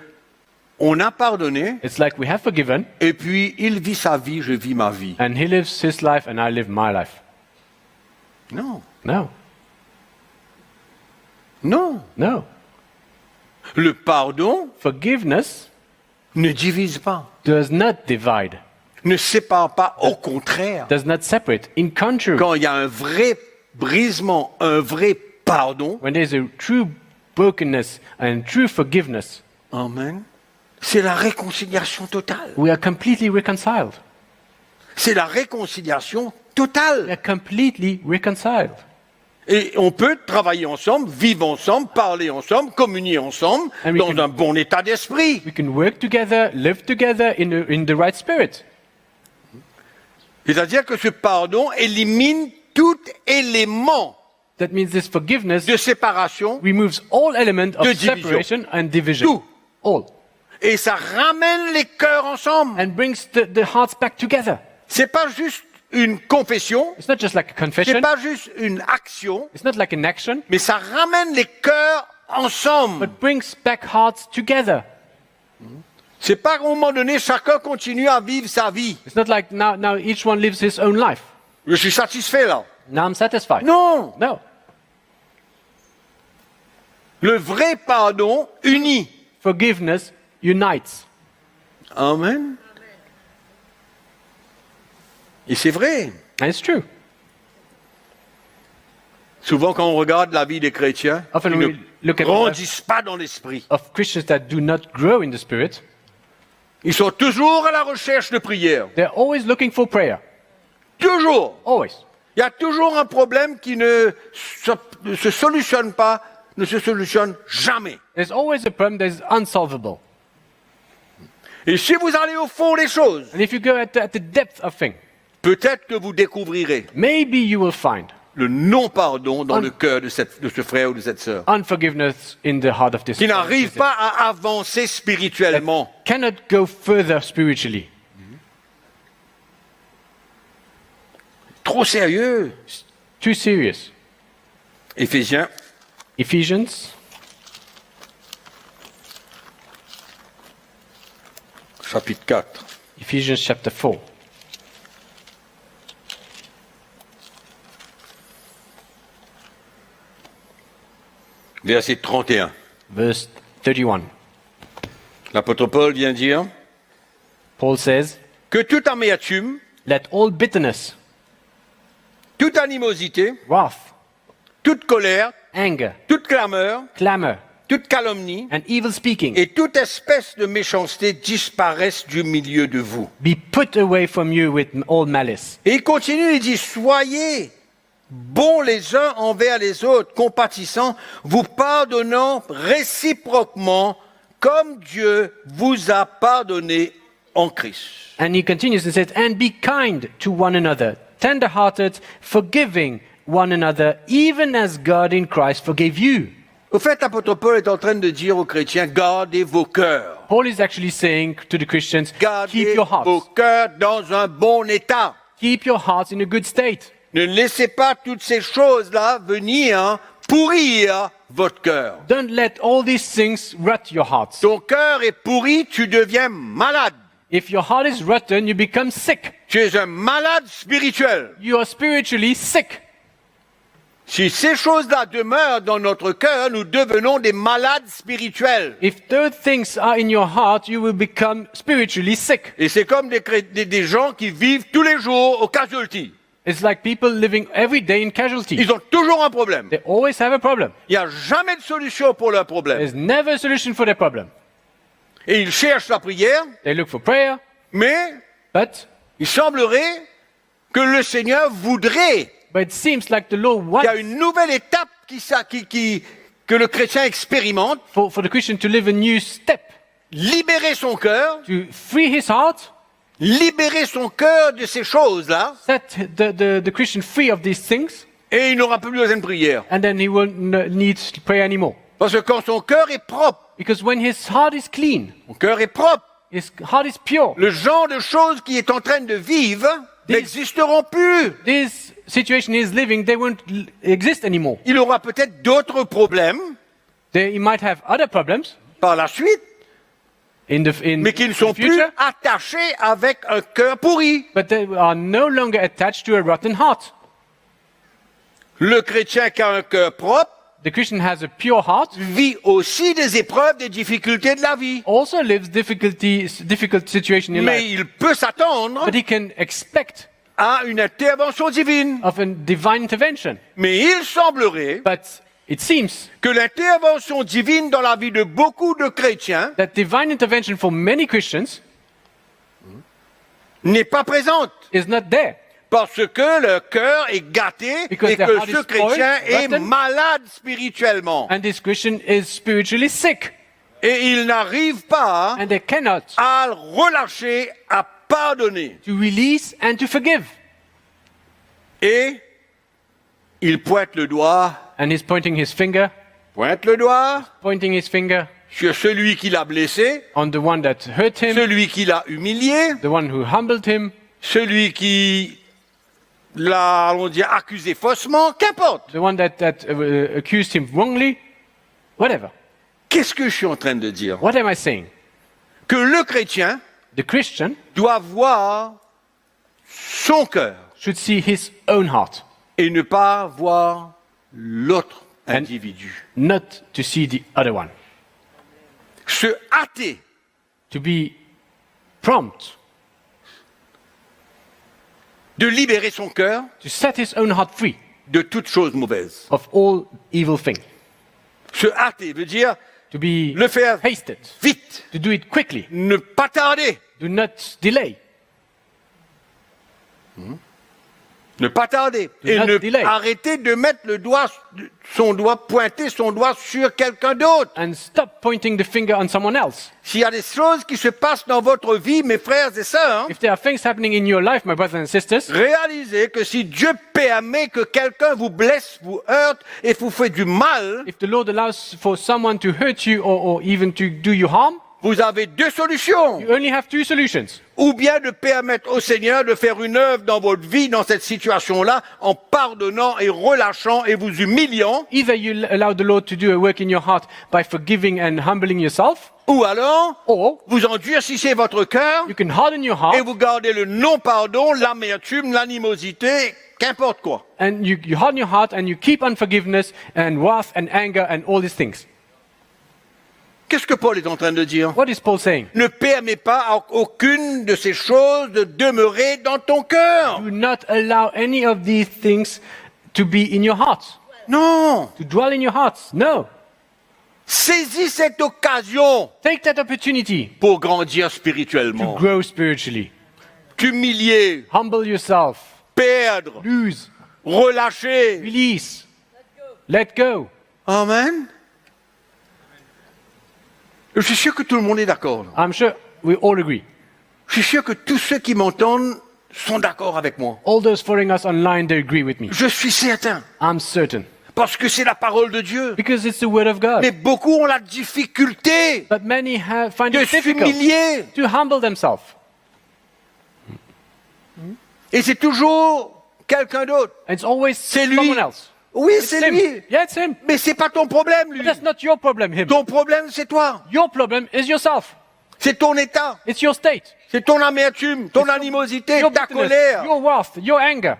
[SPEAKER 1] on a pardonné
[SPEAKER 2] it's like we have forgiven
[SPEAKER 1] et puis il vit sa vie, je vis ma vie.
[SPEAKER 2] and he lives his life and I live my life.
[SPEAKER 1] Non,
[SPEAKER 2] No,
[SPEAKER 1] non.
[SPEAKER 2] no.
[SPEAKER 1] Le pardon
[SPEAKER 2] Forgiveness
[SPEAKER 1] ne divise pas,
[SPEAKER 2] does not divide,
[SPEAKER 1] ne sépare pas, au contraire.
[SPEAKER 2] does not separate. In contrary,
[SPEAKER 1] Quand il y a un vrai brisement, un vrai pardon,
[SPEAKER 2] when there is a true brokenness and true forgiveness,
[SPEAKER 1] amen, c'est la réconciliation totale.
[SPEAKER 2] we are completely reconciled.
[SPEAKER 1] C'est la réconciliation
[SPEAKER 2] We
[SPEAKER 1] totale.
[SPEAKER 2] are completely reconciled.
[SPEAKER 1] Et on peut travailler ensemble, vivre ensemble, parler ensemble, communier ensemble,
[SPEAKER 2] And we
[SPEAKER 1] dans
[SPEAKER 2] can-
[SPEAKER 1] un bon état d'esprit.
[SPEAKER 2] We can work together, live together in the right spirit.
[SPEAKER 1] C'est-à-dire que ce pardon élimine tout élément
[SPEAKER 2] That means this forgiveness
[SPEAKER 1] de séparation
[SPEAKER 2] removes all element of
[SPEAKER 1] De division.
[SPEAKER 2] separation and division.
[SPEAKER 1] Tout.
[SPEAKER 2] All.
[SPEAKER 1] et ça ramène les cœurs ensemble.
[SPEAKER 2] And brings the hearts back together.
[SPEAKER 1] C'est pas juste une confession,
[SPEAKER 2] It's not just like a
[SPEAKER 1] c'est
[SPEAKER 2] confession.
[SPEAKER 1] pas juste une action,
[SPEAKER 2] It's not like an action.
[SPEAKER 1] mais ça ramène les cœurs ensemble.
[SPEAKER 2] But brings back hearts together.
[SPEAKER 1] C'est pas qu'à un moment donné, chacun continue à vivre sa vie.
[SPEAKER 2] It's not like now each one lives his own life.
[SPEAKER 1] Je suis satisfait là.
[SPEAKER 2] Now I'm satisfied.
[SPEAKER 1] Non,
[SPEAKER 2] No.
[SPEAKER 1] le vrai pardon unit.
[SPEAKER 2] Forgiveness unites.
[SPEAKER 1] Amen. Et c'est vrai.
[SPEAKER 2] And it's true.
[SPEAKER 1] Souvent, quand on regarde la vie des chrétiens,
[SPEAKER 2] Often
[SPEAKER 1] ils
[SPEAKER 2] we
[SPEAKER 1] ne
[SPEAKER 2] look at
[SPEAKER 1] grandissent pas dans l'esprit.
[SPEAKER 2] of Christians that do not grow in the spirit,
[SPEAKER 1] Ils sont toujours à la recherche de prière.
[SPEAKER 2] they're always looking for prayer.
[SPEAKER 1] Toujours.
[SPEAKER 2] Always.
[SPEAKER 1] Il y a toujours un problème qui ne se solutionne pas, ne se solutionne jamais.
[SPEAKER 2] There's always a problem that is unsolvable.
[SPEAKER 1] Et si vous allez au fond des choses,
[SPEAKER 2] And if you go at the depth of things,
[SPEAKER 1] peut-être que vous découvrirez
[SPEAKER 2] maybe you will find
[SPEAKER 1] le non-pardon dans le cœur de ce frère ou de cette sœur,
[SPEAKER 2] unforgiveness in the heart of this
[SPEAKER 1] qui n'arrive
[SPEAKER 2] sister.
[SPEAKER 1] pas à avancer spirituellement.
[SPEAKER 2] Cannot go further spiritually.
[SPEAKER 1] Trop sérieux.
[SPEAKER 2] Too serious.
[SPEAKER 1] Éphésiens,
[SPEAKER 2] Ephesians
[SPEAKER 1] chapitre 4.
[SPEAKER 2] Ephesians chapter 4.
[SPEAKER 1] Verset 31.
[SPEAKER 2] Verse 31.
[SPEAKER 1] L'apôtre Paul vient dire
[SPEAKER 2] Paul says,
[SPEAKER 1] que toute amertume,
[SPEAKER 2] let all bitterness,
[SPEAKER 1] toute animosité,
[SPEAKER 2] wrath,
[SPEAKER 1] toute colère,
[SPEAKER 2] anger,
[SPEAKER 1] toute clameur,
[SPEAKER 2] clamor,
[SPEAKER 1] toute calomnie
[SPEAKER 2] and evil speaking
[SPEAKER 1] et toute espèce de méchanceté disparaissent du milieu de vous.
[SPEAKER 2] be put away from you with all malice.
[SPEAKER 1] Et il continue, il dit, soyez bons les uns envers les autres, compatissants, vous pardonnant réciproquement comme Dieu vous a pardonné en Christ.
[SPEAKER 2] And he continues and says, and be kind to one another, tender-hearted, forgiving one another, even as God in Christ forgave you.
[SPEAKER 1] Au fait, l'apôtre Paul est en train de dire aux chrétiens, gardez vos cœurs.
[SPEAKER 2] Paul is actually saying to the Christians, keep
[SPEAKER 1] Gardez
[SPEAKER 2] your
[SPEAKER 1] vos
[SPEAKER 2] hearts.
[SPEAKER 1] cœurs dans un bon état.
[SPEAKER 2] Keep your hearts in a good state.
[SPEAKER 1] Ne laissez pas toutes ces choses-là venir pourrir votre cœur.
[SPEAKER 2] Don't let all these things rot your hearts.
[SPEAKER 1] Ton cœur est pourri, tu deviens malade.
[SPEAKER 2] If your heart is rotten, you become sick.
[SPEAKER 1] Tu es un malade spirituel.
[SPEAKER 2] You are spiritually sick.
[SPEAKER 1] Si ces choses-là demeurent dans notre cœur, nous devenons des malades spirituels.
[SPEAKER 2] If those things are in your heart, you will become spiritually sick.
[SPEAKER 1] Et c'est comme des gens qui vivent tous les jours au casualty.
[SPEAKER 2] It's like people living every day in casualty.
[SPEAKER 1] Ils ont toujours un problème.
[SPEAKER 2] They always have a problem.
[SPEAKER 1] Il n'y a jamais de solution pour leur problème.
[SPEAKER 2] There's never a solution for their problem.
[SPEAKER 1] Et ils cherchent la prière,
[SPEAKER 2] They look for prayer,
[SPEAKER 1] mais
[SPEAKER 2] but
[SPEAKER 1] il semblerait que le Seigneur voudrait
[SPEAKER 2] it seems like the Lord
[SPEAKER 1] qu'il y a
[SPEAKER 2] wants
[SPEAKER 1] une nouvelle étape que le chrétien expérimente,
[SPEAKER 2] for the Christian to live a new step,
[SPEAKER 1] libérer son cœur,
[SPEAKER 2] to free his heart,
[SPEAKER 1] libérer son cœur de ces choses-là,
[SPEAKER 2] set the Christian free of these things,
[SPEAKER 1] et il n'aura plus besoin de prière.
[SPEAKER 2] and then he won't need to pray anymore.
[SPEAKER 1] Parce que quand son cœur est propre,
[SPEAKER 2] Because when his heart is clean,
[SPEAKER 1] son cœur est propre,
[SPEAKER 2] his heart is pure,
[SPEAKER 1] le genre de choses qu'il est en train de vivre n'existeront plus.
[SPEAKER 2] this situation he is living, they won't exist anymore.
[SPEAKER 1] Il aura peut-être d'autres problèmes
[SPEAKER 2] He might have other problems
[SPEAKER 1] par la suite,
[SPEAKER 2] in
[SPEAKER 1] mais qui ne
[SPEAKER 2] the
[SPEAKER 1] sont plus
[SPEAKER 2] future,
[SPEAKER 1] attachés avec un cœur pourri.
[SPEAKER 2] but they are no longer attached to a rotten heart.
[SPEAKER 1] Le chrétien qui a un cœur propre
[SPEAKER 2] The Christian has a pure heart,
[SPEAKER 1] vit aussi des épreuves, des difficultés de la vie.
[SPEAKER 2] also lives difficult situation in
[SPEAKER 1] Mais
[SPEAKER 2] life,
[SPEAKER 1] il peut s'attendre
[SPEAKER 2] but he can expect
[SPEAKER 1] à une intervention divine.
[SPEAKER 2] of a divine intervention.
[SPEAKER 1] Mais il semblerait
[SPEAKER 2] But it seems
[SPEAKER 1] que l'intervention divine dans la vie de beaucoup de chrétiens
[SPEAKER 2] that divine intervention for many Christians
[SPEAKER 1] n'est pas présente.
[SPEAKER 2] is not there.
[SPEAKER 1] Parce que le cœur est gâté
[SPEAKER 2] Because
[SPEAKER 1] et
[SPEAKER 2] the
[SPEAKER 1] que
[SPEAKER 2] heart
[SPEAKER 1] ce
[SPEAKER 2] is
[SPEAKER 1] chrétien
[SPEAKER 2] spoiled,
[SPEAKER 1] est
[SPEAKER 2] rotten.
[SPEAKER 1] malade spirituellement.
[SPEAKER 2] And this Christian is spiritually sick,
[SPEAKER 1] Et il n'arrive pas
[SPEAKER 2] and they cannot
[SPEAKER 1] à le relâcher, à pardonner.
[SPEAKER 2] to release and to forgive.
[SPEAKER 1] Et il pointe le doigt
[SPEAKER 2] And he's pointing his finger
[SPEAKER 1] sur celui qui l'a blessé,
[SPEAKER 2] on the one that hurt him,
[SPEAKER 1] celui qui l'a humilié,
[SPEAKER 2] the one who humbled him,
[SPEAKER 1] celui qui l'a, allons dire, accusé faussement, qu'importe.
[SPEAKER 2] the one that accused him wrongly, whatever.
[SPEAKER 1] Qu'est-ce que je suis en train de dire?
[SPEAKER 2] What am I saying?
[SPEAKER 1] Que le chrétien
[SPEAKER 2] The Christian
[SPEAKER 1] doit voir son cœur
[SPEAKER 2] should see his own heart,
[SPEAKER 1] et ne pas voir l'autre individu.
[SPEAKER 2] not to see the other one.
[SPEAKER 1] Se hâter
[SPEAKER 2] To be prompt
[SPEAKER 1] de libérer son cœur
[SPEAKER 2] to set his own heart free
[SPEAKER 1] de toute chose mauvaise.
[SPEAKER 2] of all evil things.
[SPEAKER 1] Se hâter veut dire
[SPEAKER 2] To be
[SPEAKER 1] le faire
[SPEAKER 2] hasted,
[SPEAKER 1] vite,
[SPEAKER 2] to do it quickly,
[SPEAKER 1] ne pas tarder,
[SPEAKER 2] do not delay.
[SPEAKER 1] ne pas tarder,
[SPEAKER 2] Do
[SPEAKER 1] et
[SPEAKER 2] not
[SPEAKER 1] ne
[SPEAKER 2] delay.
[SPEAKER 1] arrêter de mettre pointer son doigt sur quelqu'un d'autre.
[SPEAKER 2] And stop pointing the finger on someone else.
[SPEAKER 1] S'il y a des choses qui se passent dans votre vie, mes frères et sœurs,
[SPEAKER 2] If there are things happening in your life, my brothers and sisters,
[SPEAKER 1] réalisez que si Dieu permet que quelqu'un vous blesse, vous heurte et vous fait du mal,
[SPEAKER 2] if the Lord allows for someone to hurt you or even to do you harm,
[SPEAKER 1] vous avez deux solutions.
[SPEAKER 2] you only have two solutions.
[SPEAKER 1] Ou bien de permettre au Seigneur de faire une œuvre dans votre vie, dans cette situation-là, en pardonnant et relâchant et vous humiliant,
[SPEAKER 2] Either you allow the Lord to do a work in your heart by forgiving and humbling yourself,
[SPEAKER 1] ou alors
[SPEAKER 2] or
[SPEAKER 1] vous endurcissez votre cœur
[SPEAKER 2] you can harden your
[SPEAKER 1] et
[SPEAKER 2] heart
[SPEAKER 1] vous gardez le non-pardon, l'amertume, l'animosité, qu'importe quoi.
[SPEAKER 2] and you harden your heart and you keep unforgiveness and wrath and anger and all these things.
[SPEAKER 1] Qu'est-ce que Paul est en train de dire?
[SPEAKER 2] What is Paul saying?
[SPEAKER 1] Ne permets pas à aucune de ces choses de demeurer dans ton cœur.
[SPEAKER 2] Do not allow any of these things to be in your heart,
[SPEAKER 1] Non.
[SPEAKER 2] to dwell in your hearts. No.
[SPEAKER 1] Saisis cette occasion
[SPEAKER 2] Take that opportunity
[SPEAKER 1] pour grandir
[SPEAKER 2] to
[SPEAKER 1] spirituellement.
[SPEAKER 2] grow spiritually.
[SPEAKER 1] T'humilier,
[SPEAKER 2] Humble yourself,
[SPEAKER 1] perdre,
[SPEAKER 2] lose,
[SPEAKER 1] relâcher.
[SPEAKER 2] release, let go.
[SPEAKER 1] Amen. Je suis sûr que tout le monde est d'accord.
[SPEAKER 2] I'm sure we all agree.
[SPEAKER 1] Je suis sûr que tous ceux qui m'entendent sont d'accord avec moi.
[SPEAKER 2] All those following us online, they agree with me.
[SPEAKER 1] Je suis certain.
[SPEAKER 2] I'm certain.
[SPEAKER 1] Parce que c'est la parole de Dieu.
[SPEAKER 2] Because it's the word of God.
[SPEAKER 1] Mais beaucoup ont la difficulté
[SPEAKER 2] But many find
[SPEAKER 1] de
[SPEAKER 2] it difficult
[SPEAKER 1] s'humilier.
[SPEAKER 2] to humble themselves.
[SPEAKER 1] Et c'est toujours quelqu'un d'autre.
[SPEAKER 2] It's always
[SPEAKER 1] C'est lui.
[SPEAKER 2] someone else.
[SPEAKER 1] Oui,
[SPEAKER 2] It's
[SPEAKER 1] c'est
[SPEAKER 2] him.
[SPEAKER 1] lui.
[SPEAKER 2] Yeah, it's him.
[SPEAKER 1] Mais c'est pas ton problème, lui.
[SPEAKER 2] But that's not your problem, him.
[SPEAKER 1] Ton problème, c'est toi.
[SPEAKER 2] Your problem is yourself.
[SPEAKER 1] C'est ton état.
[SPEAKER 2] It's your state.
[SPEAKER 1] C'est ton amertume, ton animosité,
[SPEAKER 2] Your
[SPEAKER 1] ta
[SPEAKER 2] bitterness,
[SPEAKER 1] colère.
[SPEAKER 2] your wrath, your anger.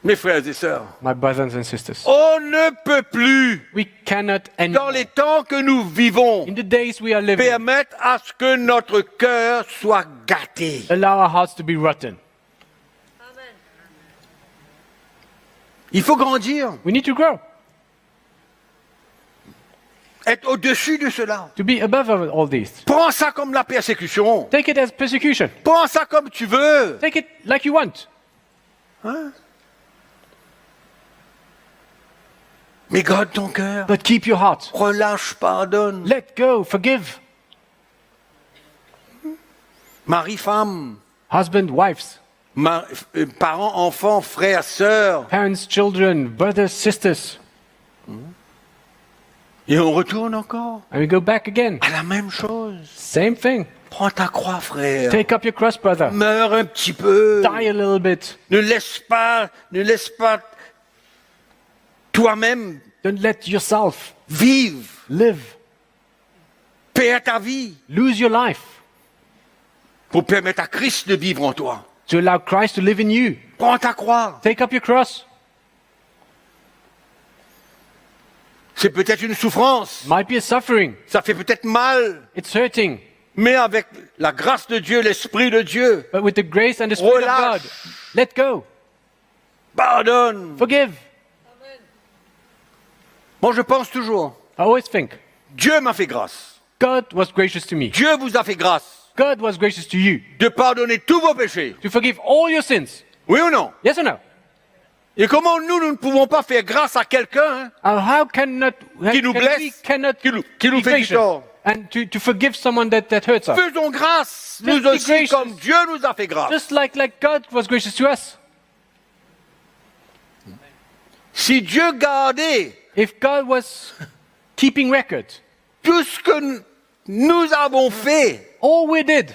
[SPEAKER 1] Mes frères et sœurs,
[SPEAKER 2] My brothers and sisters,
[SPEAKER 1] on ne peut plus,
[SPEAKER 2] we cannot
[SPEAKER 1] dans
[SPEAKER 2] anymore,
[SPEAKER 1] les temps que nous vivons,
[SPEAKER 2] in the days we are living,
[SPEAKER 1] permettre à ce que notre cœur soit gâté.
[SPEAKER 2] allow our hearts to be rotten.
[SPEAKER 1] Il faut grandir,
[SPEAKER 2] We need to grow,
[SPEAKER 1] être au-dessus de cela.
[SPEAKER 2] to be above all these.
[SPEAKER 1] Prends ça comme la persécution.
[SPEAKER 2] Take it as persecution.
[SPEAKER 1] Prends ça comme tu veux.
[SPEAKER 2] Take it like you want.
[SPEAKER 1] Mais garde ton cœur.
[SPEAKER 2] But keep your heart.
[SPEAKER 1] Relâche, pardonne.
[SPEAKER 2] Let go, forgive.
[SPEAKER 1] Mari, femme.
[SPEAKER 2] Husband, wives,
[SPEAKER 1] Parents, enfants, frères, sœurs.
[SPEAKER 2] parents, children, brothers, sisters.
[SPEAKER 1] Et on retourne encore
[SPEAKER 2] And we go back again.
[SPEAKER 1] à la même chose.
[SPEAKER 2] Same thing.
[SPEAKER 1] Prends ta croix, frère.
[SPEAKER 2] Take up your cross, brother.
[SPEAKER 1] Meurs un petit peu.
[SPEAKER 2] Die a little bit.
[SPEAKER 1] Ne laisse pas toi-même
[SPEAKER 2] Don't let yourself
[SPEAKER 1] vivre.
[SPEAKER 2] live.
[SPEAKER 1] Perds ta vie
[SPEAKER 2] Lose your life
[SPEAKER 1] pour permettre à Christ de vivre en toi.
[SPEAKER 2] to allow Christ to live in you.
[SPEAKER 1] Prends ta croix.
[SPEAKER 2] Take up your cross.
[SPEAKER 1] C'est peut-être une souffrance.
[SPEAKER 2] Might be a suffering.
[SPEAKER 1] Ça fait peut-être mal.
[SPEAKER 2] It's hurting.
[SPEAKER 1] Mais avec la grâce de Dieu, l'Esprit de Dieu,
[SPEAKER 2] But with the grace and the Spirit of
[SPEAKER 1] Relâche.
[SPEAKER 2] God, let go.
[SPEAKER 1] pardonne.
[SPEAKER 2] Forgive.
[SPEAKER 1] Moi, je pense toujours,
[SPEAKER 2] I always think,
[SPEAKER 1] Dieu m'a fait grâce.
[SPEAKER 2] God was gracious to me.
[SPEAKER 1] Dieu vous a fait grâce
[SPEAKER 2] God was gracious to you
[SPEAKER 1] de pardonner tous vos péchés.
[SPEAKER 2] to forgive all your sins.
[SPEAKER 1] Oui ou non?
[SPEAKER 2] Yes or no?
[SPEAKER 1] Et comment nous ne pouvons pas faire grâce à quelqu'un
[SPEAKER 2] How cannot
[SPEAKER 1] Qui nous
[SPEAKER 2] can
[SPEAKER 1] blesse,
[SPEAKER 2] we cannot
[SPEAKER 1] qui nous
[SPEAKER 2] be
[SPEAKER 1] fait du
[SPEAKER 2] gracious
[SPEAKER 1] tort?
[SPEAKER 2] and to forgive someone that hurts us?
[SPEAKER 1] Faisons grâce,
[SPEAKER 2] Just
[SPEAKER 1] nous
[SPEAKER 2] be
[SPEAKER 1] aussi,
[SPEAKER 2] gracious.
[SPEAKER 1] comme Dieu nous a fait grâce.
[SPEAKER 2] Just like God was gracious to us.
[SPEAKER 1] Si Dieu gardait
[SPEAKER 2] If God was keeping record,
[SPEAKER 1] tout ce que nous avons fait,
[SPEAKER 2] all we did,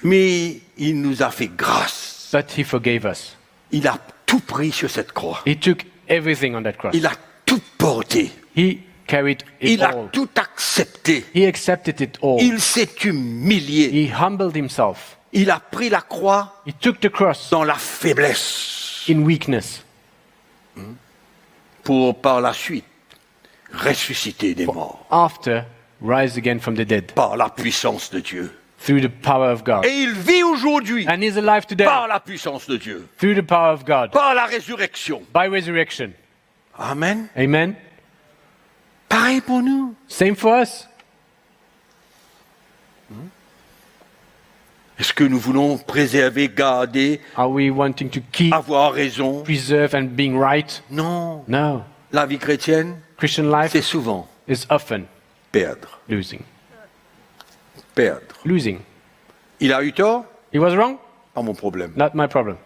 [SPEAKER 1] mais il nous a fait grâce.
[SPEAKER 2] but He forgave us.
[SPEAKER 1] Il a tout pris sur cette croix.
[SPEAKER 2] He took everything on that cross.
[SPEAKER 1] Il a tout porté.
[SPEAKER 2] He carried it
[SPEAKER 1] Il a
[SPEAKER 2] all.
[SPEAKER 1] tout accepté.
[SPEAKER 2] He accepted it all.
[SPEAKER 1] Il s'est humilié.
[SPEAKER 2] He humbled himself.
[SPEAKER 1] Il a pris la croix
[SPEAKER 2] He took the cross
[SPEAKER 1] dans la faiblesse
[SPEAKER 2] in weakness
[SPEAKER 1] pour par la suite ressusciter des morts
[SPEAKER 2] after rise again from the dead
[SPEAKER 1] par la puissance de Dieu.
[SPEAKER 2] through the power of God.
[SPEAKER 1] Et il vit aujourd'hui
[SPEAKER 2] And he's alive today
[SPEAKER 1] par la puissance de Dieu,
[SPEAKER 2] through the power of God
[SPEAKER 1] par la résurrection.
[SPEAKER 2] by resurrection.
[SPEAKER 1] Amen.
[SPEAKER 2] Amen.
[SPEAKER 1] Pareil pour nous.
[SPEAKER 2] Same for us.
[SPEAKER 1] Est-ce que nous voulons préserver, garder,
[SPEAKER 2] Are we wanting to keep,
[SPEAKER 1] avoir raison?
[SPEAKER 2] preserve, and being right?
[SPEAKER 1] Non.
[SPEAKER 2] No.
[SPEAKER 1] La vie chrétienne,
[SPEAKER 2] Christian life
[SPEAKER 1] c'est souvent
[SPEAKER 2] is often
[SPEAKER 1] perdre.
[SPEAKER 2] losing.
[SPEAKER 1] Perdre.
[SPEAKER 2] Losing.
[SPEAKER 1] Il a eu tort?
[SPEAKER 2] He was wrong?
[SPEAKER 1] Pas mon problème.
[SPEAKER 2] Not my problem.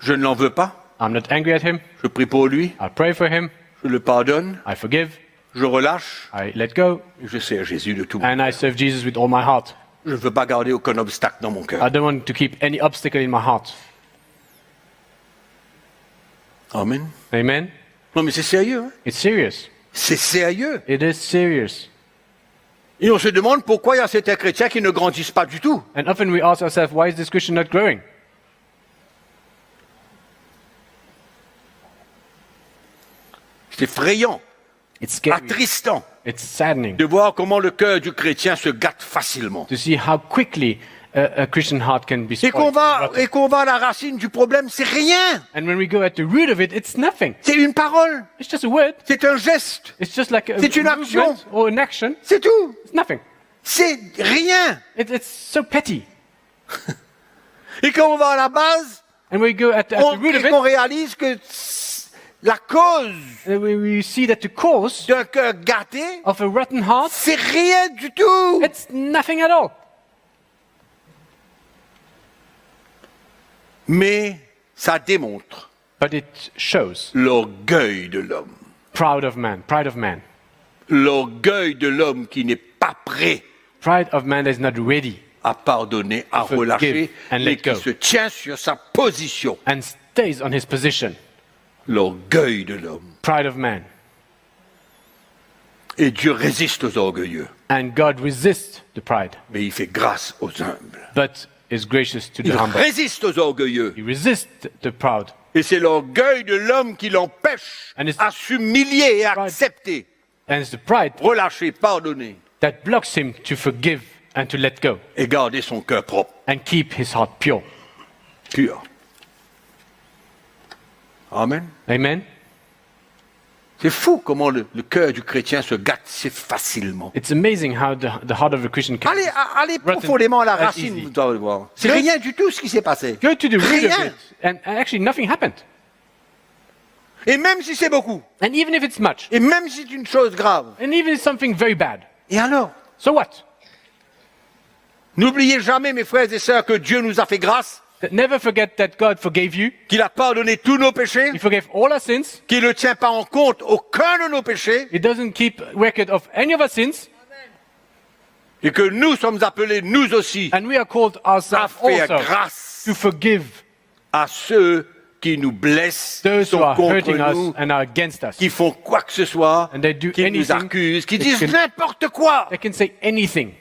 [SPEAKER 1] Je ne l'en veux pas.
[SPEAKER 2] I'm not angry at him.
[SPEAKER 1] Je prie pour lui.
[SPEAKER 2] I pray for him.
[SPEAKER 1] Je le pardonne.
[SPEAKER 2] I forgive.
[SPEAKER 1] Je relâche.
[SPEAKER 2] I let go.
[SPEAKER 1] Et je sers Jésus de tout mon
[SPEAKER 2] And I serve Jesus with all my heart.
[SPEAKER 1] Je ne veux pas garder aucun obstacle dans mon cœur.
[SPEAKER 2] I don't want to keep any obstacle in my heart.
[SPEAKER 1] Amen.
[SPEAKER 2] Amen?
[SPEAKER 1] Non, mais c'est sérieux. Hein?
[SPEAKER 2] It's serious.
[SPEAKER 1] C'est sérieux.
[SPEAKER 2] It is serious.
[SPEAKER 1] Et on se demande pourquoi il y a certains chrétiens qui ne grandissent pas du tout.
[SPEAKER 2] And often we ask ourselves, why is this Christian not growing?
[SPEAKER 1] C'est effrayant,
[SPEAKER 2] It's scary.
[SPEAKER 1] attristant
[SPEAKER 2] It's saddening
[SPEAKER 1] de voir comment le cœur du chrétien se gâte facilement.
[SPEAKER 2] to see how quickly a Christian heart can be
[SPEAKER 1] Et qu'on
[SPEAKER 2] spoiled.
[SPEAKER 1] va, à la racine du problème, c'est rien.
[SPEAKER 2] And when we go at the root of it, it's nothing.
[SPEAKER 1] C'est une parole.
[SPEAKER 2] It's just a word.
[SPEAKER 1] C'est un geste.
[SPEAKER 2] It's just like a
[SPEAKER 1] C'est une
[SPEAKER 2] movement
[SPEAKER 1] action.
[SPEAKER 2] or an action.
[SPEAKER 1] C'est tout.
[SPEAKER 2] It's nothing.
[SPEAKER 1] C'est rien.
[SPEAKER 2] It's so petty.
[SPEAKER 1] Et quand on va à la base,
[SPEAKER 2] And we go at the root of
[SPEAKER 1] et qu'on
[SPEAKER 2] it,
[SPEAKER 1] réalise que la cause
[SPEAKER 2] and we see that the cause
[SPEAKER 1] d'un cœur gâté,
[SPEAKER 2] of a rotten heart,
[SPEAKER 1] c'est rien du tout.
[SPEAKER 2] it's nothing at all.
[SPEAKER 1] Mais ça démontre
[SPEAKER 2] But it shows
[SPEAKER 1] l'orgueil de l'homme.
[SPEAKER 2] pride of man,
[SPEAKER 1] L'orgueil de l'homme qui n'est pas prêt
[SPEAKER 2] pride of man that is not ready
[SPEAKER 1] à pardonner, à
[SPEAKER 2] forgive
[SPEAKER 1] relâcher,
[SPEAKER 2] and
[SPEAKER 1] mais
[SPEAKER 2] let
[SPEAKER 1] qui
[SPEAKER 2] go.
[SPEAKER 1] se tient sur sa position.
[SPEAKER 2] and stays on his position.
[SPEAKER 1] L'orgueil de l'homme.
[SPEAKER 2] Pride of man.
[SPEAKER 1] Et Dieu résiste aux orgueilleux,
[SPEAKER 2] And God resists the pride,
[SPEAKER 1] mais il fait grâce aux humbles.
[SPEAKER 2] but is gracious to the
[SPEAKER 1] Il
[SPEAKER 2] humble.
[SPEAKER 1] résiste aux orgueilleux.
[SPEAKER 2] He resists the proud.
[SPEAKER 1] Et c'est l'orgueil de l'homme qui l'empêche
[SPEAKER 2] And it's-
[SPEAKER 1] à s'humilier et à
[SPEAKER 2] Right.
[SPEAKER 1] accepter,
[SPEAKER 2] And it's the pride
[SPEAKER 1] relâcher, pardonner
[SPEAKER 2] that blocks him to forgive and to let go
[SPEAKER 1] et garder son cœur propre,
[SPEAKER 2] and keep his heart pure.
[SPEAKER 1] pur. Amen.
[SPEAKER 2] Amen?
[SPEAKER 1] C'est fou comment le cœur du chrétien se gâte si facilement.
[SPEAKER 2] It's amazing how the heart of a Christian can
[SPEAKER 1] Allez
[SPEAKER 2] rotten
[SPEAKER 1] profondément à la
[SPEAKER 2] as
[SPEAKER 1] racine,
[SPEAKER 2] easy.
[SPEAKER 1] vous allez voir. C'est
[SPEAKER 2] Go-
[SPEAKER 1] rien du tout ce qui s'est passé.
[SPEAKER 2] go to the root of
[SPEAKER 1] Rien.
[SPEAKER 2] it. And actually, nothing happened.
[SPEAKER 1] Et même si c'est beaucoup,
[SPEAKER 2] And even if it's much,
[SPEAKER 1] et même si c'est une chose grave,
[SPEAKER 2] and even if it's something very bad,
[SPEAKER 1] et alors?
[SPEAKER 2] so what?
[SPEAKER 1] N'oubliez jamais, mes frères et sœurs, que Dieu nous a fait grâce,
[SPEAKER 2] Never forget that God forgave you.
[SPEAKER 1] qu'il a pardonné tous nos péchés,
[SPEAKER 2] He forgave all our sins.
[SPEAKER 1] qu'il ne tient pas en compte aucun de nos péchés,
[SPEAKER 2] He doesn't keep record of any of our sins.
[SPEAKER 1] et que nous sommes appelés, nous aussi,
[SPEAKER 2] And we are called
[SPEAKER 1] à
[SPEAKER 2] ourselves
[SPEAKER 1] faire
[SPEAKER 2] also
[SPEAKER 1] grâce
[SPEAKER 2] to forgive
[SPEAKER 1] à ceux qui nous blessent, qui
[SPEAKER 2] those who
[SPEAKER 1] sont
[SPEAKER 2] are
[SPEAKER 1] contre
[SPEAKER 2] hurting
[SPEAKER 1] nous,
[SPEAKER 2] us and are against us.
[SPEAKER 1] qui font quoi que ce soit,
[SPEAKER 2] And they do
[SPEAKER 1] qui nous
[SPEAKER 2] anything.
[SPEAKER 1] accusent, qui
[SPEAKER 2] They
[SPEAKER 1] disent
[SPEAKER 2] can-
[SPEAKER 1] n'importe quoi.
[SPEAKER 2] They can say anything.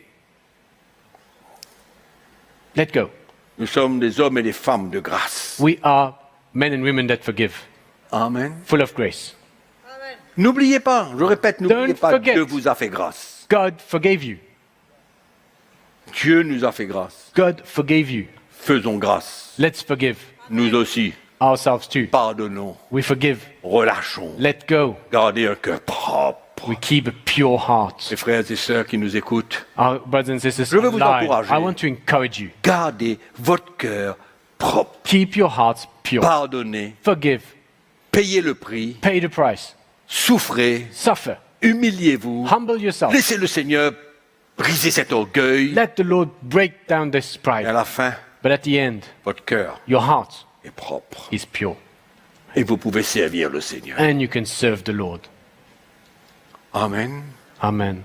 [SPEAKER 2] Let go.
[SPEAKER 1] Nous sommes des hommes et des femmes de grâce.
[SPEAKER 2] We are men and women that forgive,
[SPEAKER 1] Amen.
[SPEAKER 2] full of grace.
[SPEAKER 1] N'oubliez pas, je répète, n'oubliez
[SPEAKER 2] Don't
[SPEAKER 1] pas,
[SPEAKER 2] forget.
[SPEAKER 1] Dieu vous a fait grâce.
[SPEAKER 2] God forgave you.
[SPEAKER 1] Dieu nous a fait grâce.
[SPEAKER 2] God forgave you.
[SPEAKER 1] Faisons grâce.
[SPEAKER 2] Let's forgive
[SPEAKER 1] Nous aussi,
[SPEAKER 2] ourselves too.
[SPEAKER 1] pardonnons,
[SPEAKER 2] We forgive.
[SPEAKER 1] relâchons,
[SPEAKER 2] Let go.
[SPEAKER 1] gardez un cœur propre.
[SPEAKER 2] We keep a pure heart.
[SPEAKER 1] Mes frères et sœurs qui nous écoutent,
[SPEAKER 2] Our brothers and sisters,
[SPEAKER 1] Je veux vous
[SPEAKER 2] online,
[SPEAKER 1] encourager.
[SPEAKER 2] I want to encourage you.
[SPEAKER 1] gardez votre cœur propre.
[SPEAKER 2] Keep your hearts pure.
[SPEAKER 1] Pardonnez,
[SPEAKER 2] Forgive.
[SPEAKER 1] payez le prix,
[SPEAKER 2] Pay the price.
[SPEAKER 1] souffrez,
[SPEAKER 2] Suffer.
[SPEAKER 1] humiliez-vous,
[SPEAKER 2] Humble yourself.
[SPEAKER 1] laissez le Seigneur briser cet orgueil,
[SPEAKER 2] Let the Lord break down this
[SPEAKER 1] et à
[SPEAKER 2] pride.
[SPEAKER 1] la fin,
[SPEAKER 2] But at the end,
[SPEAKER 1] votre cœur
[SPEAKER 2] your heart
[SPEAKER 1] est propre.
[SPEAKER 2] is pure.
[SPEAKER 1] Et vous pouvez servir le Seigneur.
[SPEAKER 2] And you can serve the Lord.
[SPEAKER 1] Amen.
[SPEAKER 2] Amen.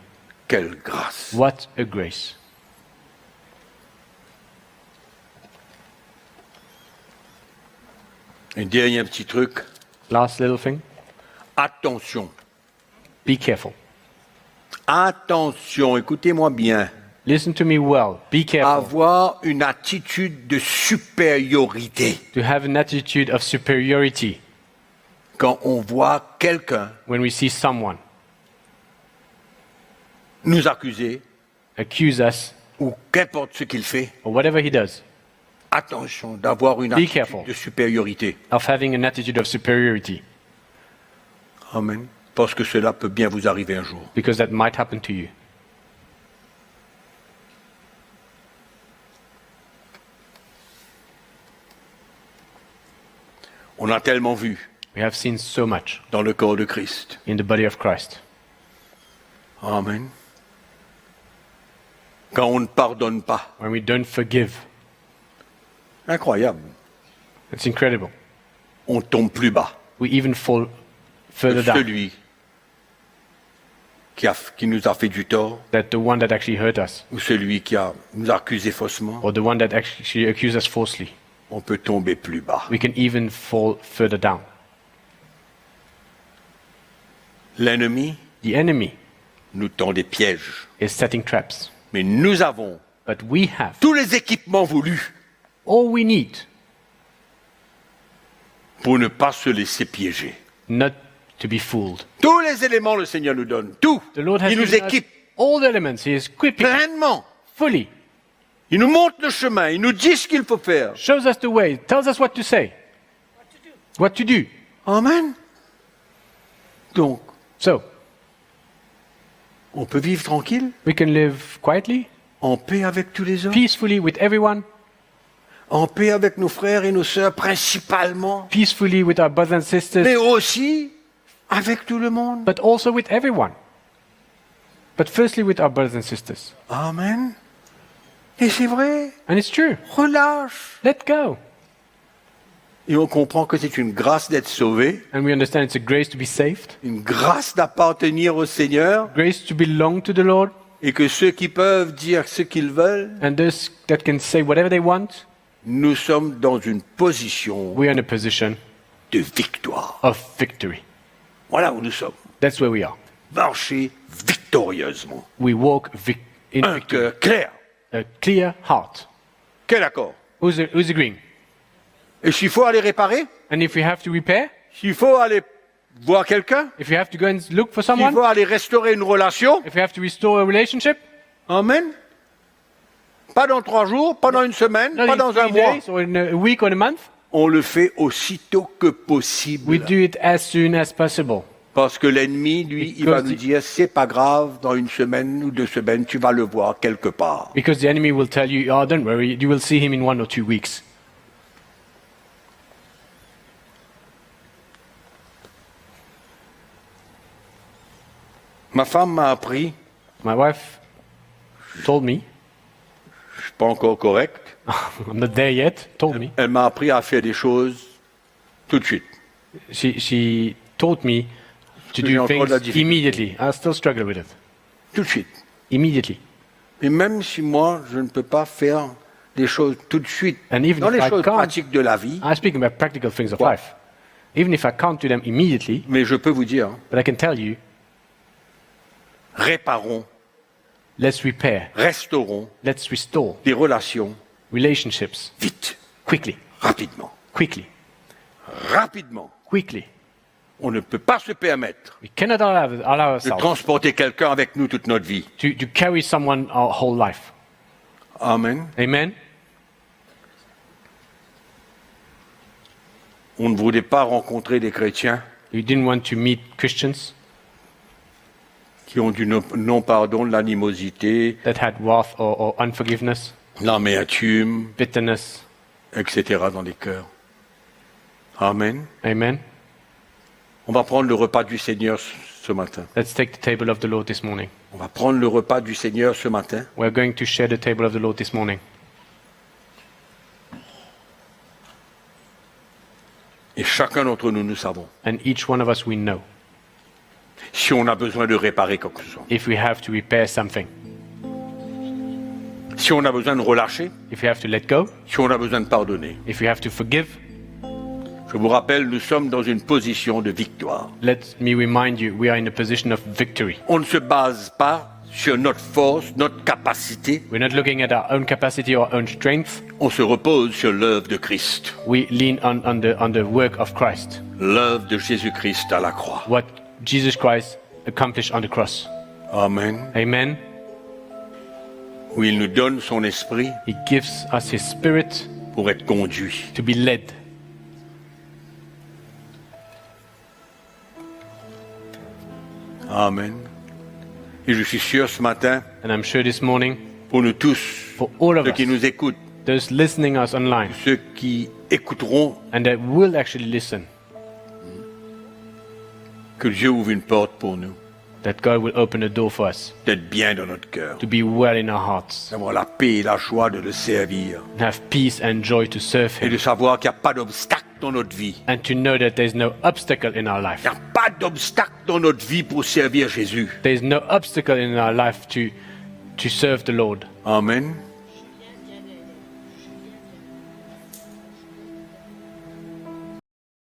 [SPEAKER 1] Quelle grâce.
[SPEAKER 2] What a grace.
[SPEAKER 1] Un dernier petit truc.
[SPEAKER 2] Last little thing.
[SPEAKER 1] Attention.
[SPEAKER 2] Be careful.
[SPEAKER 1] Attention, écoutez-moi bien.
[SPEAKER 2] Listen to me well. Be careful.
[SPEAKER 1] Avoir une attitude de supériorité.
[SPEAKER 2] To have an attitude of superiority
[SPEAKER 1] Quand on voit quelqu'un
[SPEAKER 2] when we see someone
[SPEAKER 1] nous accuser,
[SPEAKER 2] accuse us
[SPEAKER 1] ou qu'importe ce qu'il fait,
[SPEAKER 2] or whatever he does,
[SPEAKER 1] attention d'avoir une
[SPEAKER 2] Be
[SPEAKER 1] attitude
[SPEAKER 2] careful.
[SPEAKER 1] de supériorité.
[SPEAKER 2] of having an attitude of superiority,
[SPEAKER 1] Amen. Parce que cela peut bien vous arriver un jour.
[SPEAKER 2] because that might happen to you.
[SPEAKER 1] On a tellement vu
[SPEAKER 2] We have seen so much
[SPEAKER 1] dans le corps de Christ.
[SPEAKER 2] in the body of Christ.
[SPEAKER 1] Amen. Quand on ne pardonne pas.
[SPEAKER 2] When we don't forgive,
[SPEAKER 1] Incroyable.
[SPEAKER 2] it's incredible.
[SPEAKER 1] On tombe plus bas
[SPEAKER 2] We even fall
[SPEAKER 1] que
[SPEAKER 2] further down
[SPEAKER 1] celui qui nous a fait du tort,
[SPEAKER 2] than the one that actually hurt us,
[SPEAKER 1] ou celui qui nous a accusé faussement.
[SPEAKER 2] or the one that actually accused us falsely.
[SPEAKER 1] On peut tomber plus bas.
[SPEAKER 2] We can even fall further down.
[SPEAKER 1] L'ennemi
[SPEAKER 2] The enemy
[SPEAKER 1] nous tend des pièges.
[SPEAKER 2] is setting traps,
[SPEAKER 1] Mais nous avons
[SPEAKER 2] but we have
[SPEAKER 1] tous les équipements voulus
[SPEAKER 2] all we need
[SPEAKER 1] pour ne pas se laisser piéger.
[SPEAKER 2] not to be fooled.
[SPEAKER 1] Tous les éléments, le Seigneur nous donne. Tout.
[SPEAKER 2] The Lord has
[SPEAKER 1] Il nous
[SPEAKER 2] given us
[SPEAKER 1] équipe
[SPEAKER 2] all the elements. He is equipping
[SPEAKER 1] pleinement.
[SPEAKER 2] fully,
[SPEAKER 1] Il nous montre le chemin. Il nous dit ce qu'il faut faire.
[SPEAKER 2] shows us the way, tells us what to say, what to do.
[SPEAKER 1] Amen. Donc,
[SPEAKER 2] So,
[SPEAKER 1] on peut vivre tranquille,
[SPEAKER 2] we can live quietly,
[SPEAKER 1] en paix avec tous les hommes,
[SPEAKER 2] peacefully with everyone,
[SPEAKER 1] en paix avec nos frères et nos sœurs principalement,
[SPEAKER 2] peacefully with our brothers and sisters,
[SPEAKER 1] mais aussi avec tout le monde.
[SPEAKER 2] but also with everyone. But firstly with our brothers and sisters.
[SPEAKER 1] Amen. Et c'est vrai,
[SPEAKER 2] And it's true.
[SPEAKER 1] relâche.
[SPEAKER 2] Let go.
[SPEAKER 1] Et on comprend que c'est une grâce d'être sauvé,
[SPEAKER 2] And we understand it's a grace to be saved,
[SPEAKER 1] une grâce d'appartenir au Seigneur,
[SPEAKER 2] grace to belong to the Lord,
[SPEAKER 1] et que ceux qui peuvent dire ce qu'ils veulent,
[SPEAKER 2] and those that can say whatever they want,
[SPEAKER 1] nous sommes dans une position
[SPEAKER 2] we are in a position
[SPEAKER 1] de victoire.
[SPEAKER 2] of victory.
[SPEAKER 1] Voilà où nous sommes.
[SPEAKER 2] That's where we are.
[SPEAKER 1] marcher victorieusement.
[SPEAKER 2] We walk in
[SPEAKER 1] Un
[SPEAKER 2] victory.
[SPEAKER 1] cœur clair.
[SPEAKER 2] A clear heart.
[SPEAKER 1] Quel accord?
[SPEAKER 2] Who's agreeing?
[SPEAKER 1] Et s'il faut aller réparer,
[SPEAKER 2] And if we have to repair,
[SPEAKER 1] s'il faut aller voir quelqu'un,
[SPEAKER 2] if we have to go and look for
[SPEAKER 1] s'il
[SPEAKER 2] someone,
[SPEAKER 1] faut aller restaurer une relation,
[SPEAKER 2] if we have to restore a relationship,
[SPEAKER 1] amen. Pas dans 3 jours, pas dans une semaine,
[SPEAKER 2] not
[SPEAKER 1] pas
[SPEAKER 2] in
[SPEAKER 1] dans un
[SPEAKER 2] 3
[SPEAKER 1] mois.
[SPEAKER 2] days or in a week or a month,
[SPEAKER 1] On le fait aussitôt que
[SPEAKER 2] we
[SPEAKER 1] possible.
[SPEAKER 2] do it as soon as possible.
[SPEAKER 1] Parce que l'ennemi, lui, il va
[SPEAKER 2] Because
[SPEAKER 1] nous dire, c'est pas grave, dans 1 semaine ou 2 semaines, tu vas le voir quelque part.
[SPEAKER 2] Because the enemy will tell you, oh, don't worry, you will see him in 1 or 2 weeks.
[SPEAKER 1] Ma femme m'a appris,
[SPEAKER 2] My wife told me,
[SPEAKER 1] je suis pas encore correct,
[SPEAKER 2] I'm not there yet, told me,
[SPEAKER 1] elle m'a appris à faire des choses tout de suite.
[SPEAKER 2] she taught me to
[SPEAKER 1] J'ai
[SPEAKER 2] do
[SPEAKER 1] encore de la
[SPEAKER 2] things
[SPEAKER 1] difficulté.
[SPEAKER 2] immediately. I still struggle with it.
[SPEAKER 1] Tout de suite.
[SPEAKER 2] Immediately.
[SPEAKER 1] Et même si moi, je ne peux pas faire des choses tout de suite,
[SPEAKER 2] And even
[SPEAKER 1] dans
[SPEAKER 2] if
[SPEAKER 1] les
[SPEAKER 2] I
[SPEAKER 1] choses
[SPEAKER 2] can't-
[SPEAKER 1] pratiques de la vie,
[SPEAKER 2] I'm speaking about practical things of
[SPEAKER 1] Ouais.
[SPEAKER 2] life. Even if I can't do them immediately,
[SPEAKER 1] mais je peux vous dire,
[SPEAKER 2] but I can tell you,
[SPEAKER 1] réparons,
[SPEAKER 2] let's repair,
[SPEAKER 1] restaurons
[SPEAKER 2] let's restore
[SPEAKER 1] des relations
[SPEAKER 2] relationships
[SPEAKER 1] vite,
[SPEAKER 2] quickly,
[SPEAKER 1] rapidement.
[SPEAKER 2] quickly,
[SPEAKER 1] Rapidement.
[SPEAKER 2] quickly.
[SPEAKER 1] On ne peut pas se permettre
[SPEAKER 2] We cannot allow
[SPEAKER 1] de
[SPEAKER 2] ourselves
[SPEAKER 1] transporter quelqu'un avec nous toute notre vie.
[SPEAKER 2] to carry someone our whole life.
[SPEAKER 1] Amen.
[SPEAKER 2] Amen?
[SPEAKER 1] On ne voulait pas rencontrer des chrétiens
[SPEAKER 2] You didn't want to meet Christians
[SPEAKER 1] qui ont du non-pardon, de l'animosité,
[SPEAKER 2] that had wrath or unforgiveness,
[SPEAKER 1] l'amertume,
[SPEAKER 2] bitterness.
[SPEAKER 1] etc. dans les cœurs. Amen.
[SPEAKER 2] Amen?
[SPEAKER 1] On va prendre le repas du Seigneur ce matin.
[SPEAKER 2] Let's take the table of the Lord this morning.
[SPEAKER 1] On va prendre le repas du Seigneur ce matin.
[SPEAKER 2] We're going to share the table of the Lord this morning.
[SPEAKER 1] Et chacun d'entre nous, nous savons.
[SPEAKER 2] And each one of us, we know
[SPEAKER 1] Si on a besoin de réparer quelque chose,
[SPEAKER 2] if we have to repair something,
[SPEAKER 1] si on a besoin de relâcher,
[SPEAKER 2] if we have to let go,
[SPEAKER 1] si on a besoin de pardonner.
[SPEAKER 2] if we have to forgive.
[SPEAKER 1] Je vous rappelle, nous sommes dans une position de victoire.
[SPEAKER 2] Let me remind you, we are in a position of victory.
[SPEAKER 1] On ne se base pas sur notre force, notre capacité.
[SPEAKER 2] We're not looking at our own capacity or own strength.
[SPEAKER 1] On se repose sur l'œuvre de Christ,
[SPEAKER 2] We lean on the work of Christ,
[SPEAKER 1] l'œuvre de Jésus-Christ à la croix.
[SPEAKER 2] what Jesus Christ accomplished on the cross.
[SPEAKER 1] Amen.
[SPEAKER 2] Amen.
[SPEAKER 1] Où il nous donne son esprit
[SPEAKER 2] He gives us His Spirit
[SPEAKER 1] pour être conduit.
[SPEAKER 2] to be led.
[SPEAKER 1] Amen. Et je suis sûr ce matin,
[SPEAKER 2] And I'm sure this morning,
[SPEAKER 1] pour nous tous,
[SPEAKER 2] for all of
[SPEAKER 1] ceux qui
[SPEAKER 2] us,
[SPEAKER 1] nous écoutent,
[SPEAKER 2] those listening us online,
[SPEAKER 1] ceux qui écouteront,
[SPEAKER 2] and that will actually listen,
[SPEAKER 1] que Dieu ouvre une porte pour nous,
[SPEAKER 2] that God will open a door for us,
[SPEAKER 1] d'être bien dans notre cœur,
[SPEAKER 2] to be well in our hearts,
[SPEAKER 1] d'avoir la paix et la joie de le servir,
[SPEAKER 2] and have peace and joy to serve
[SPEAKER 1] et
[SPEAKER 2] Him,
[SPEAKER 1] de savoir qu'il n'y a pas d'obstacle dans notre vie.
[SPEAKER 2] and to know that there's no obstacle in our life.
[SPEAKER 1] Il n'y a pas d'obstacle dans notre vie pour servir Jésus.
[SPEAKER 2] There's no obstacle in our life to serve the Lord.
[SPEAKER 1] Amen.